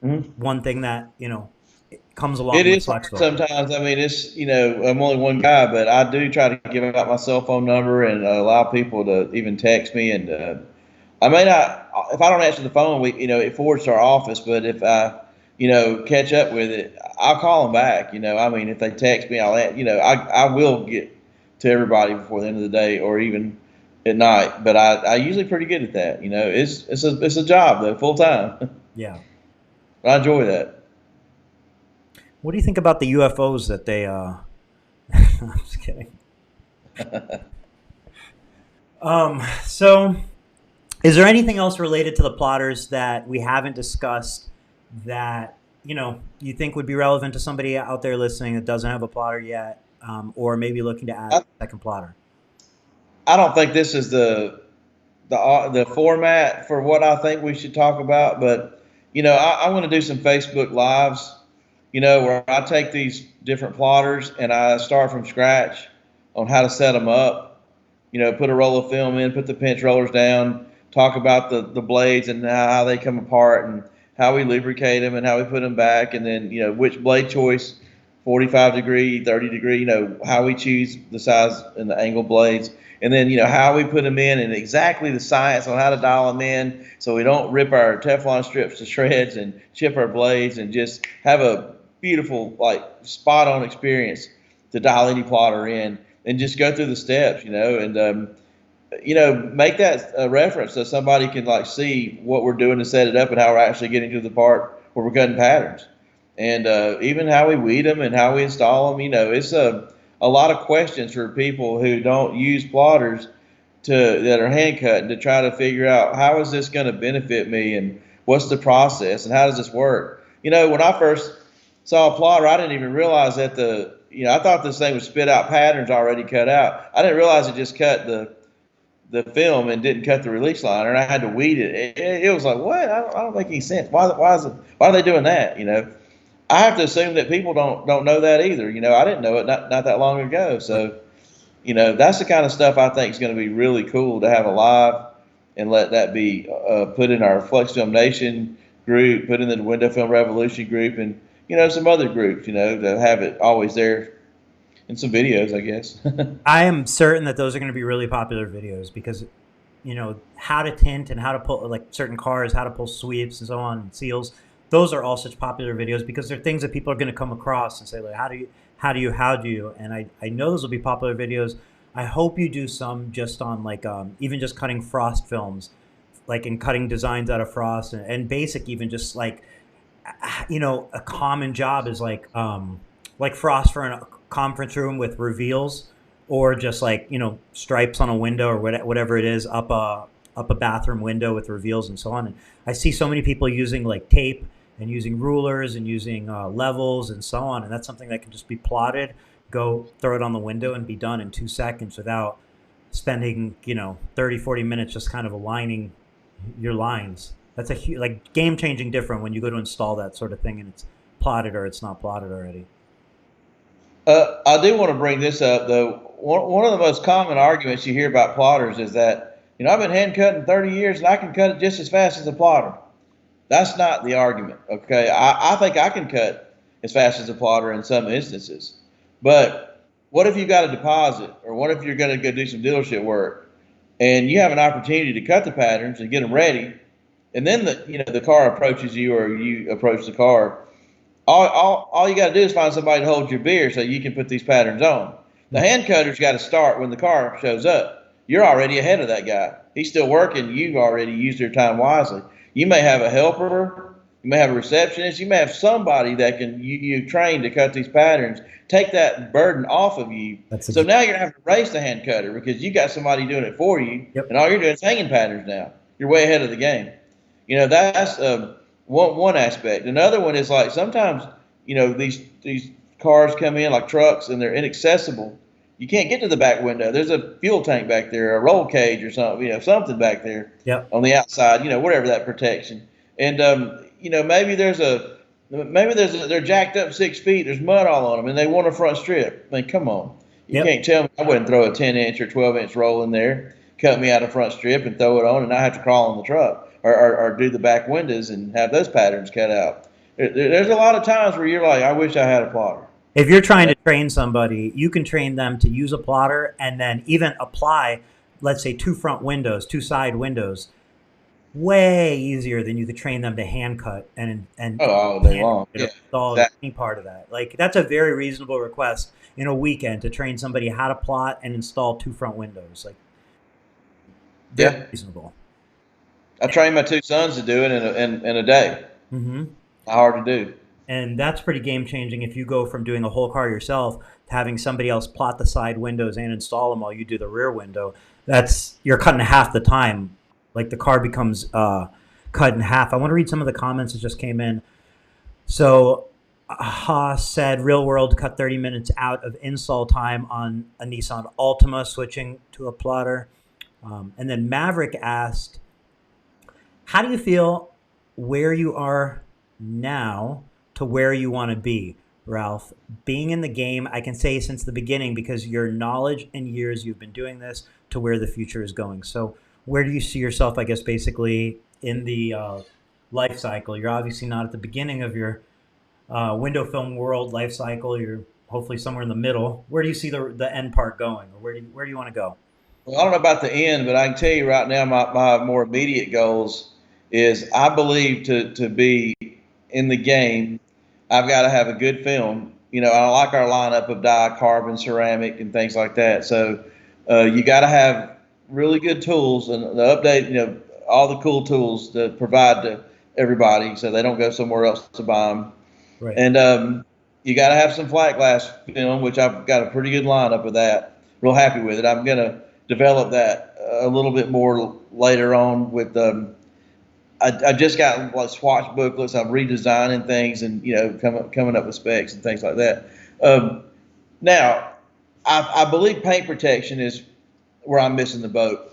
one thing that, you know, it comes along with Flexfilm. Sometimes. I mean, it's, you know, I'm only one guy, but I do try to give out my cell phone number and allow people to even text me. And I may not, if I don't answer the phone, it forwards to our office. But if I, catch up with it, I'll call them back. I mean, if they text me, I will get to everybody before the end of the day or even at night. But I usually pretty good at that. It's a job though, full time. Yeah. I enjoy that. What do you think about the UFOs that they? I'm just kidding. So, is there anything else related to the plotters that we haven't discussed that you think would be relevant to somebody out there listening that doesn't have a plotter yet, or maybe looking to add a second plotter? I don't think this is the format for what I think we should talk about, but I want to do some Facebook Lives. Where I take these different plotters and I start from scratch on how to set them up. Put a roll of film in, put the pinch rollers down, talk about the blades and how they come apart and how we lubricate them and how we put them back, and then which blade choice, 45 degree, 30 degree, how we choose the size and the angle blades, and then how we put them in and exactly the science on how to dial them in so we don't rip our Teflon strips to shreds and chip our blades, and just have a beautiful, like, spot on experience to dial any plotter in and just go through the steps, and make that a reference so somebody can like see what we're doing to set it up and how we're actually getting to the part where we're cutting patterns, and even how we weed them and how we install them. a lot of questions for people who don't use plotters that are hand cut, to try to figure out, how is this going to benefit me, and what's the process, and how does this work? When I first saw a plotter, I didn't even realize that I thought this thing would spit out patterns already cut out. I didn't realize it just cut the film and didn't cut the release liner, and I had to weed it. It was like, what? I don't make any sense. Why are they doing that? I have to assume that people don't know that either. I didn't know it not that long ago. So, that's the kind of stuff I think is going to be really cool to have alive, and let that be put in our Flexfilm Nation group, put in the Window Film Revolution group, and some other groups, to have it always there in some videos, I guess. I am certain that those are going to be really popular videos, because how to tint and how to pull, like, certain cars, how to pull sweeps and so on, and seals. Those are all such popular videos because they're things that people are going to come across and say, like, how do you? And I know those will be popular videos. I hope you do some just on, like, even just cutting frost films, like, in cutting designs out of frost, and basic, even just like, a common job is like frost for a conference room with reveals, or just like, stripes on a window, or whatever it is, up a bathroom window with reveals and so on. And I see so many people using, like, tape and using rulers and using levels and so on. And that's something that can just be plotted, go throw it on the window, and be done in 2 seconds without spending, 30, 40 minutes just kind of aligning your lines. That's a huge, like, game-changing different when you go to install that sort of thing and it's plotted or it's not plotted already. I do want to bring this up, though. One of the most common arguments you hear about plotters is that, I've been hand cutting 30 years and I can cut it just as fast as a plotter. That's not the argument, okay? I think I can cut as fast as a plotter in some instances. But what if you got a deposit, or what if you're going to go do some dealership work, and you have an opportunity to cut the patterns and get them ready, and then the car approaches you, or you approach the car? All you got to do is find somebody to hold your beer so you can put these patterns on. The hand cutter's got to start when the car shows up. You're already ahead of that guy. He's still working. You've already used your time wisely. You may have a helper. You may have a receptionist. You may have somebody that you train to cut these patterns. Take that burden off of you. So now you're going to have to race the hand cutter, because you got somebody doing it for you. Yep. And all you're doing is hanging patterns now. You're way ahead of the game. That's one aspect. Another one is, like, sometimes, these cars come in like trucks and they're inaccessible. You can't get to the back window. There's a fuel tank back there, a roll cage or something, something back there. Yep. On the outside, whatever that protection. And maybe they're jacked up 6 feet. There's mud all on them, and they want a front strip. I mean, come on. You can't tell me I wouldn't throw a 10-inch or 12-inch roll in there, cut me out a front strip, and throw it on, and I have to crawl on the truck, or do the back windows and have those patterns cut out. There's a lot of times where you're like, I wish I had a plotter. If you're trying to train somebody, you can train them to use a plotter, and then even apply, let's say, 2 front windows, 2 side windows, way easier than you could train them to hand cut and all day long. Install any part of that. Like, that's a very reasonable request in a weekend, to train somebody how to plot and install 2 front windows. Like, very reasonable. I trained my 2 sons to do it in a day. Mm-hmm. Hard to do. And that's pretty game changing if you go from doing a whole car yourself to having somebody else plot the side windows and install them while you do the rear window. You're cutting half the time. Like, the car becomes cut in half. I want to read some of the comments that just came in. So Haas said, real world, cut 30 minutes out of install time on a Nissan Altima, switching to a plotter. And then Maverick asked, how do you feel where you are now to where you want to be, Ralph? Being in the game, I can say since the beginning, because your knowledge and years you've been doing this, to where the future is going. So where do you see yourself, I guess, basically in the life cycle? You're obviously not at the beginning of your window film world life cycle. You're hopefully somewhere in the middle. Where do you see the end part going, or where do you want to go? Well, I don't know about the end, but I can tell you right now, my more immediate goals is, I believe, to be in the game, I've got to have a good film. I like our lineup of dye, carbon, ceramic, and things like that. So you got to have really good tools, and the update, all the cool tools to provide to everybody, so they don't go somewhere else to buy them. Right. And You got to have some flat glass film, which I've got a pretty good lineup of that. Real happy with it. I'm going to develop that a little bit more later on with I just got like swatch booklets. I'm redesigning things and coming up with specs and things like that. Now, I believe paint protection is where I'm missing the boat.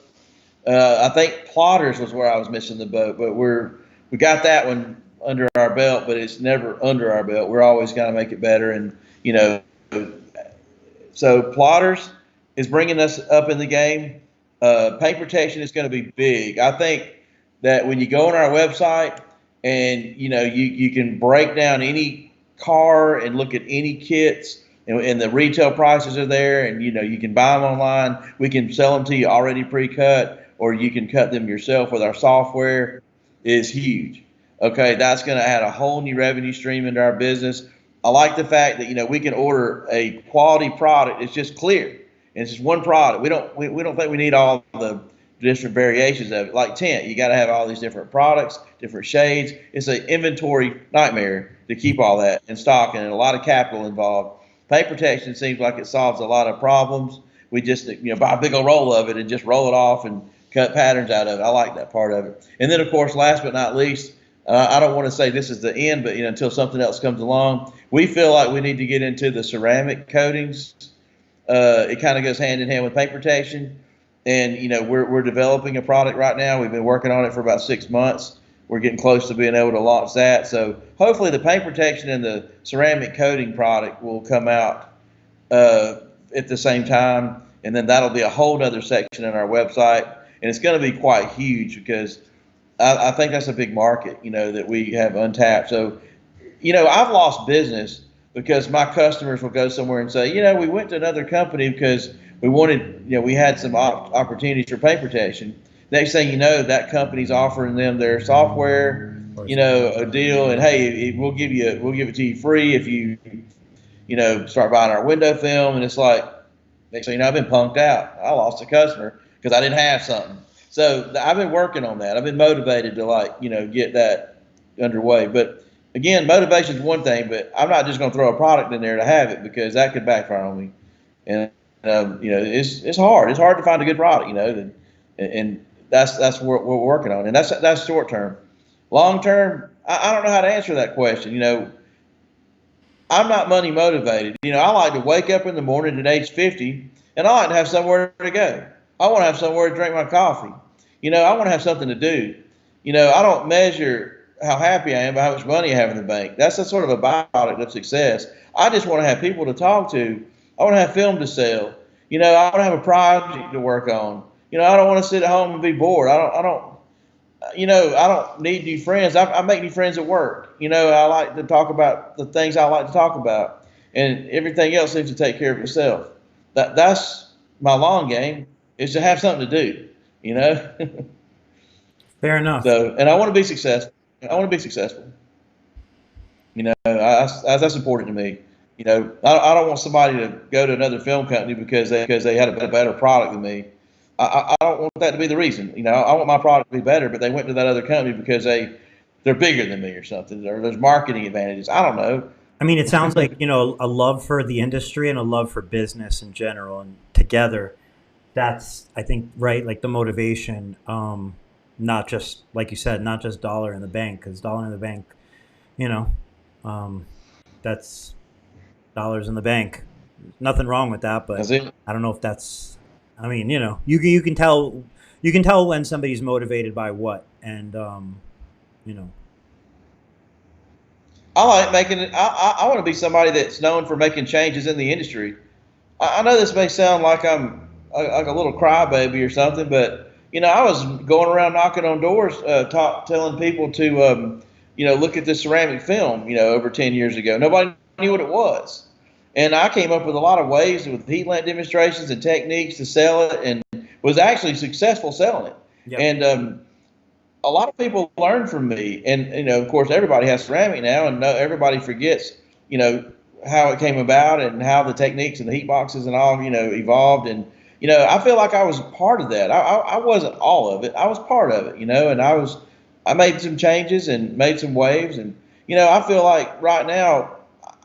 I think plotters was where I was missing the boat, but we got that one under our belt, but it's never under our belt. We're always going to make it better, and so plotters is bringing us up in the game. Paint protection is going to be big. I think that when you go on our website and you can break down any car and look at any kits, and the retail prices are there, and you can buy them online. We can sell them to you already pre-cut, or you can cut them yourself with our software. Is huge. Okay, that's going to add a whole new revenue stream into our business. I like the fact that we can order a quality product. It's just clear, and it's just one product. We don't think we need all the different variations of it. Like tint, you got to have all these different products, different shades. It's an inventory nightmare to keep all that in stock, and a lot of capital involved. Paint protection seems like it solves a lot of problems. We just buy a big old roll of it and just roll it off and cut patterns out of it. I like that part of it. And then of course, last but not least, I don't want to say this is the end, but until something else comes along, we feel like we need to get into the ceramic coatings. It kind of goes hand in hand with paint protection. And we're developing a product right now. We've been working on it for about 6 months. We're getting close to being able to launch that. So hopefully the paint protection and the ceramic coating product will come out at the same time. And then that'll be a whole nother section on our website. And it's going to be quite huge because I think that's a big market, that we have untapped. So, I've lost business because my customers will go somewhere and say, we went to another company because we wanted, we had some opportunities for paint protection. Next thing you know, that company's offering them their software, a deal, and hey, we'll give it to you free if you, start buying our window film. And it's like, next thing you know, I've been punked out. I lost a customer because I didn't have something. So I've been working on that. I've been motivated to get that underway. But again, motivation is one thing, but I'm not just going to throw a product in there to have it because that could backfire on me. And it's hard. It's hard to find a good product, and that's what we're working on. And that's short term. Long term, I don't know how to answer that question. I'm not money motivated. I like to wake up in the morning at age 50, and I like to have somewhere to go. I want to have somewhere to drink my coffee. I want to have something to do. I don't measure how happy I am by how much money I have in the bank. That's a sort of a byproduct of success. I just want to have people to talk to. I want to have film to sell. I want to have a project to work on. I don't want to sit at home and be bored. I don't need new friends. I make new friends at work. I like to talk about the things I like to talk about, and everything else seems to take care of itself. That's my long game, is to have something to do. Fair enough. So, and I want to be successful. That's important to me. I don't want somebody to go to another film company because they had a better product than me. I don't want that to be the reason. I want my product to be better, but they went to that other company because they're bigger than me or something, or there's marketing advantages. I don't know. I mean, it sounds like, a love for the industry and a love for business in general, and together, that's, I think, right, like the motivation, not just, like you said, not just dollar in the bank, because dollar in the bank, that's dollars in the bank. Nothing wrong with that, but I don't know if that's, I mean, you can tell when somebody's motivated by what, and I like making it. I want to be somebody that's known for making changes in the industry. I know this may sound like I'm like a little crybaby or something, but I was going around knocking on doors, telling people to look at this ceramic film. Over 10 years ago, nobody knew what it was. And I came up with a lot of ways with heat lamp demonstrations and techniques to sell it, and was actually successful selling it. Yep. And a lot of people learn from me. And, of course, everybody has ceramic now, and everybody forgets, how it came about and how the techniques and the heat boxes and all, evolved. And, I feel like I was part of that. I wasn't all of it. I was part of it, and I made some changes and made some waves. And, I feel like right now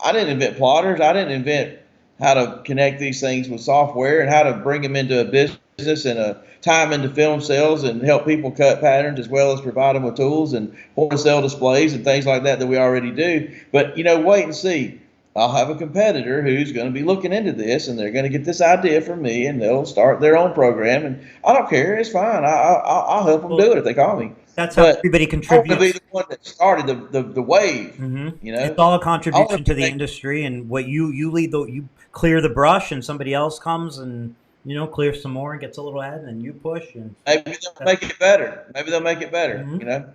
I didn't invent plotters. I didn't invent how to connect these things with software and how to bring them into a business and tie them into film sales and help people cut patterns as well as provide them with tools and point of sale displays and things like that we already do. But, wait and see. I'll have a competitor who's going to be looking into this, and they're going to get this idea from me, and they'll start their own program. And I don't care; it's fine. I'll help them do it if they call me. That's how everybody contributes. I want to be the one that started the wave. Mm-hmm. It's all a contribution to the industry, and what you lead, you clear the brush, and somebody else comes and clears some more and gets a little ahead, and then you push, and maybe they'll make it better. Mm-hmm.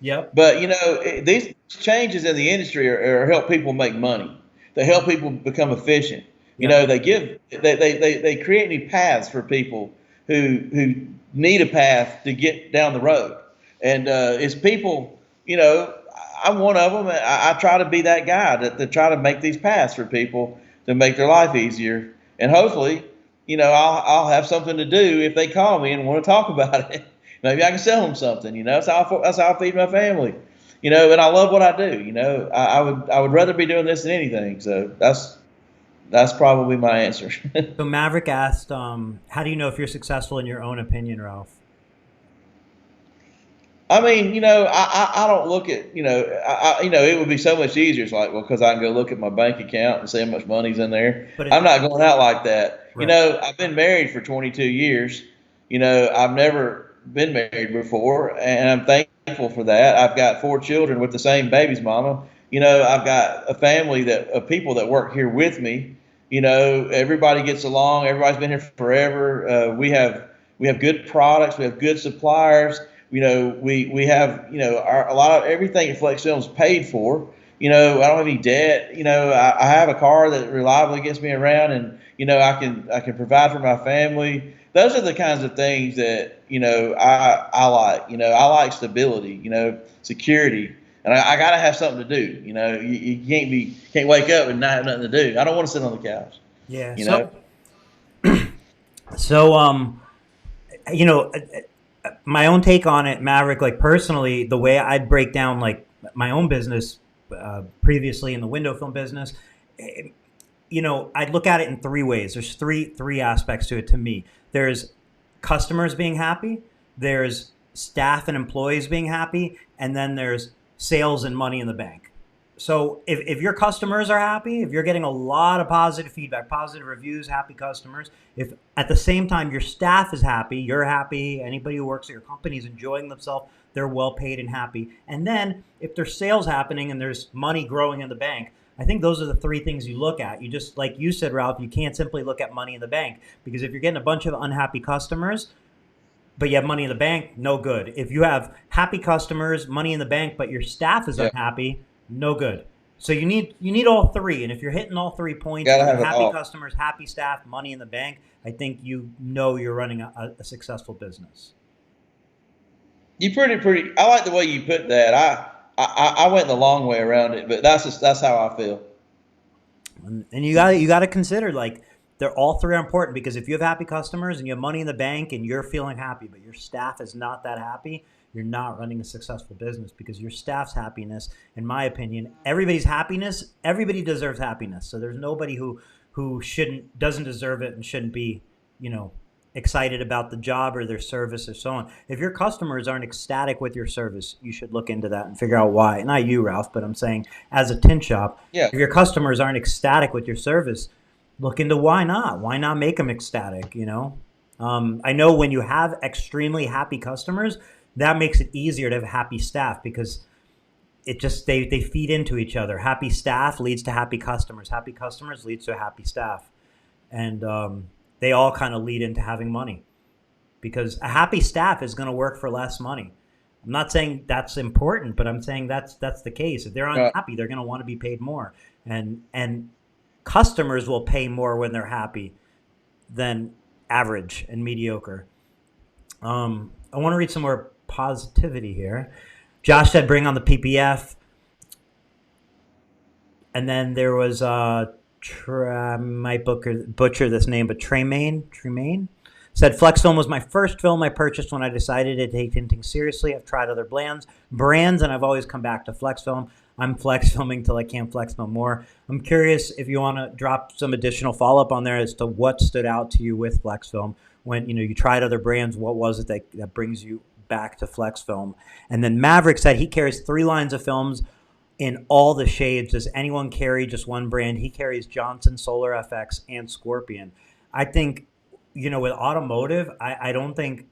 Yep. But these changes in the industry are help people make money. They help people become efficient. They create new paths for people who need a path to get down the road. And it's people, I'm one of them. I try to be that guy to try to make these paths for people to make their life easier. And hopefully, I'll have something to do if they call me and want to talk about it. Maybe I can sell them something. That's how I feed my family. And I love what I do. I would rather be doing this than anything. So that's probably my answer. So Maverick asked, how do you know if you're successful in your own opinion, Ralph? I mean, I don't look at, it would be so much easier. It's like, well, because I can go look at my bank account and see how much money's in there. But I'm not going out like that. Right. I've been married for 22 years. I've never been married before, and I'm thankful for that. I've got 4 children with the same baby's mama. I've got a family of people that work here with me. Everybody gets along. Everybody's been here forever. We have good products. We have good suppliers. We have a lot of everything at Flexfilm is paid for. I don't have any debt. I have a car that reliably gets me around, and I can provide for my family. Those are the kinds of things that I like. I like stability. Security, and I got to have something to do. You can't wake up and not have nothing to do. I don't want to sit on the couch. Yeah. So my own take on it, Maverick, like personally, the way I'd break down like my own business previously in the window film business, I'd look at it in 3 ways. There's three aspects to it to me. There's customers being happy, there's staff and employees being happy, and then there's sales and money in the bank. So if your customers are happy, if you're getting a lot of positive feedback, positive reviews, happy customers, if at the same time your staff is happy, you're happy, anybody who works at your company is enjoying themselves, they're well paid and happy. And then if there's sales happening and there's money growing in the bank, I think those are the 3 things you look at. You just, like you said, Ralph, you can't simply look at money in the bank, because if you're getting a bunch of unhappy customers, but you have money in the bank, no good. If you have happy customers, money in the bank, but your staff is unhappy, no good. So you need all 3, and if you're hitting all 3 points, happy customers, happy staff, money in the bank, I think you're running a successful business. You pretty. I like the way you put that. I went the long way around it, but that's how I feel. And you got to consider, like, they're all 3 are important, because if you have happy customers and you have money in the bank and you're feeling happy, but your staff is not that happy, you're not running a successful business, because your staff's happiness, in my opinion, everybody deserves happiness. So there's nobody who doesn't deserve it and shouldn't be, excited about the job or their service or so on. If your customers aren't ecstatic with your service, you should look into that and figure out why. Not you, Ralph, but I'm saying as a tint shop, if your customers aren't ecstatic with your service, look into why not. Why not make them ecstatic, I know when you have extremely happy customers, that makes it easier to have happy staff, because it just they feed into each other. Happy staff leads to happy customers. Happy customers leads to a happy staff. And they all kind of lead into having money, because a happy staff is going to work for less money. I'm not saying that's important, but I'm saying that's the case. If they're unhappy, they're going to want to be paid more. And customers will pay more when they're happy than average and mediocre. I want to read some more positivity here. Josh said, bring on the PPF. And then there was, I might butcher this name, but Tremaine said, Flexfilm was my first film I purchased when I decided to take tinting seriously. I've tried other brands, and I've always come back to Flexfilm. I'm flex filming till I can't flex no more. I'm curious if you want to drop some additional follow up on there as to what stood out to you with flex film when you tried other brands. What was it that brings you back to flex film? And then Maverick said he carries 3 lines of films in all the shades. Does anyone carry just one brand? He carries Johnson, Solar FX, and Scorpion. I think, with automotive, I don't think,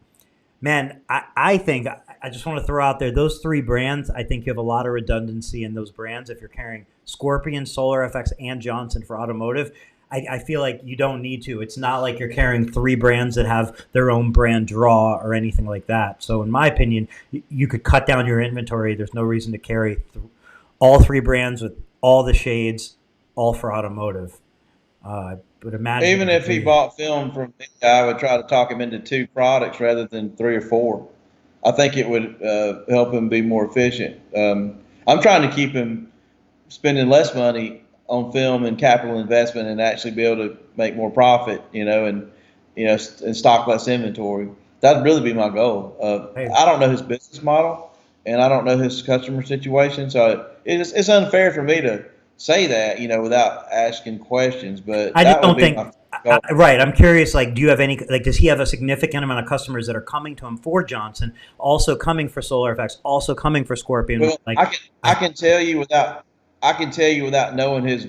man, I think, I just want to throw out there, those 3 brands, I think you have a lot of redundancy in those brands. If you're carrying Scorpion, Solar FX, and Johnson for automotive, I feel like you don't need to. It's not like you're carrying 3 brands that have their own brand draw or anything like that. So in my opinion, you could cut down your inventory. There's no reason to carry all 3 brands with all the shades, all for automotive. I would imagine. Even if he bought film from me, I would try to talk him into 2 products rather than 3 or 4. I think it would help him be more efficient. I'm trying to keep him spending less money on film and capital investment and actually be able to make more profit, and stock less inventory. That'd really be my goal. I don't know his business model, and I don't know his customer situation, so it's unfair for me to say that, without asking questions. But I just don't think. Right. I'm curious. Do you have any? Does he have a significant amount of customers that are coming to him for Johnson, also coming for Solar Effects, also coming for Scorpion? Well, I can tell you without knowing his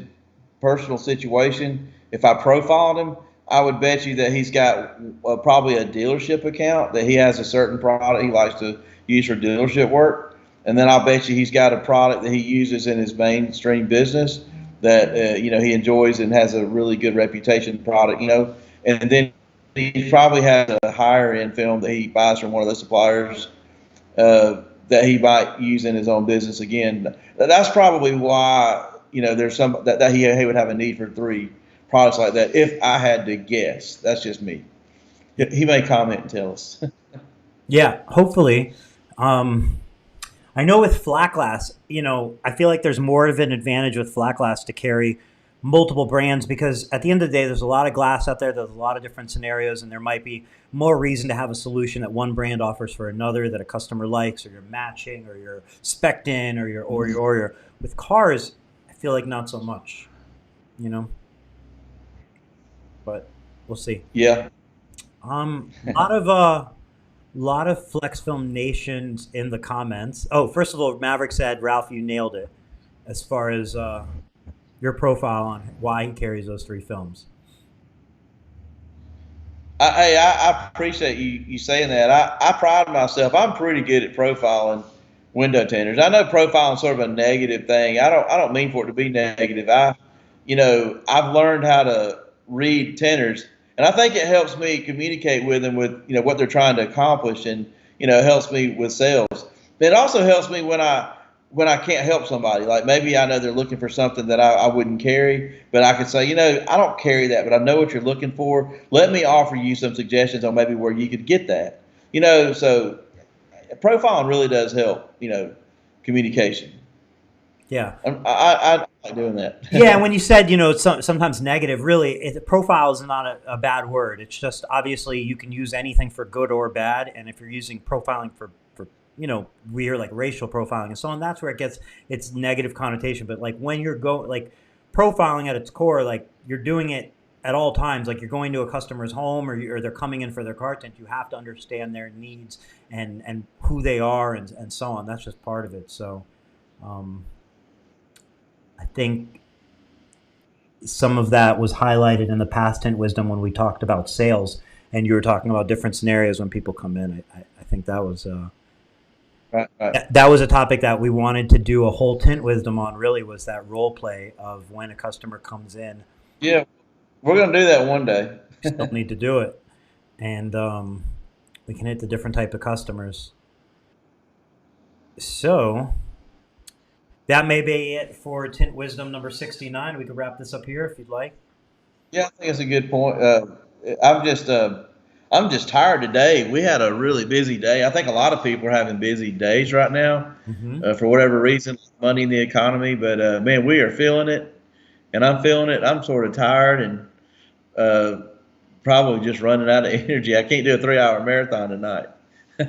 personal situation. If I profiled him, I would bet you that he's got probably a dealership account that he has a certain product he likes to use for dealership work. And then I'll bet you he's got a product that he uses in his mainstream business that he enjoys and has a really good reputation product, and then he probably has a higher end film that he buys from one of those suppliers that he might use in his own business. Again, that's probably why there's some that he would have a need for 3 products like that. If I had to guess, that's just me. He may comment and tell us. Yeah, hopefully. I know with flat glass, I feel like there's more of an advantage with flat glass to carry multiple brands because at the end of the day, there's a lot of glass out there. There's a lot of different scenarios, and there might be more reason to have a solution that one brand offers for another that a customer likes, or you're matching, or you're spec'd in, or you're. With cars, I feel like not so much, But we'll see. Yeah. A lot of Flexfilm nations in the comments. Oh, first of all, Maverick said, Ralph, you nailed it as far as your profile on why he carries those 3 films. I appreciate you saying that. I pride myself. I'm pretty good at profiling window tinters. I know profiling is sort of a negative thing. I don't mean for it to be negative. I've learned how to read tinters. And I think it helps me communicate with them with, what they're trying to accomplish, and, it helps me with sales. But it also helps me when I can't help somebody. Like maybe I know they're looking for something that I wouldn't carry, but I could say, I don't carry that, but I know what you're looking for. Let me offer you some suggestions on maybe where you could get that. So profiling really does help, communication. Yeah. I like doing that. Yeah, and when you said, sometimes negative, really, profile is not a bad word. It's just obviously you can use anything for good or bad, and if you're using profiling for weird, like racial profiling and so on, that's where it gets its negative connotation. But when you're profiling at its core, you're doing it at all times. You're going to a customer's home or they're coming in for their car tint. You have to understand their needs and who they are and so on. That's just part of it. So I think some of that was highlighted in the past Tint Wisdom when we talked about sales, and you were talking about different scenarios when people come in. I think that was right. That was a topic that we wanted to do a whole Tint Wisdom on. Really, was that role play of when a customer comes in. Yeah, we're gonna do that one day. Still need to do it, and we can hit the different type of customers. So that may be it for Tint Wisdom number 69. We could wrap this up here if you'd like. Yeah, I think it's a good point. I'm just tired today. We had a really busy day. I think a lot of people are having busy days right now for whatever reason, money in the economy. But man, we are feeling it, and I'm feeling it. I'm sort of tired and probably just running out of energy. I can't do a 3-hour marathon tonight.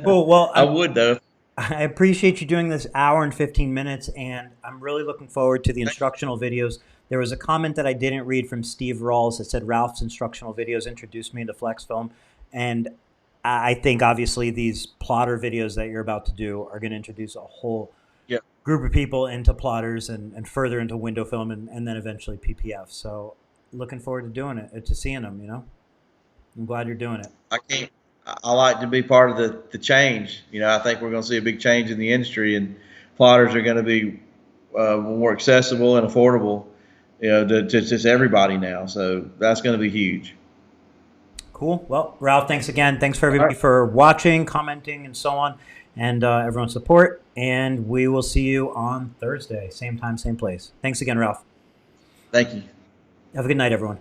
Cool. Well, I would though. I appreciate you doing this hour and 15 minutes, and I'm really looking forward to the instructional videos. There was a comment that I didn't read from Steve Rawls that said Ralph's instructional videos introduced me into Flexfilm, and I think obviously these plotter videos that you're about to do are going to introduce a whole Yeah. group of people into plotters and further into window film and then eventually PPF. So looking forward to doing it, to seeing them, you know. I'm glad you're doing it. I can't. I like to be part of the change. I think we're going to see a big change in the industry, and plotters are going to be more accessible and affordable, to just everybody now. So that's going to be huge. Cool. Well, Ralph, thanks again. Thanks for All everybody right. for watching, commenting, and so on, and everyone's support. And we will see you on Thursday, same time, same place. Thanks again, Ralph. Thank you. Have a good night, everyone.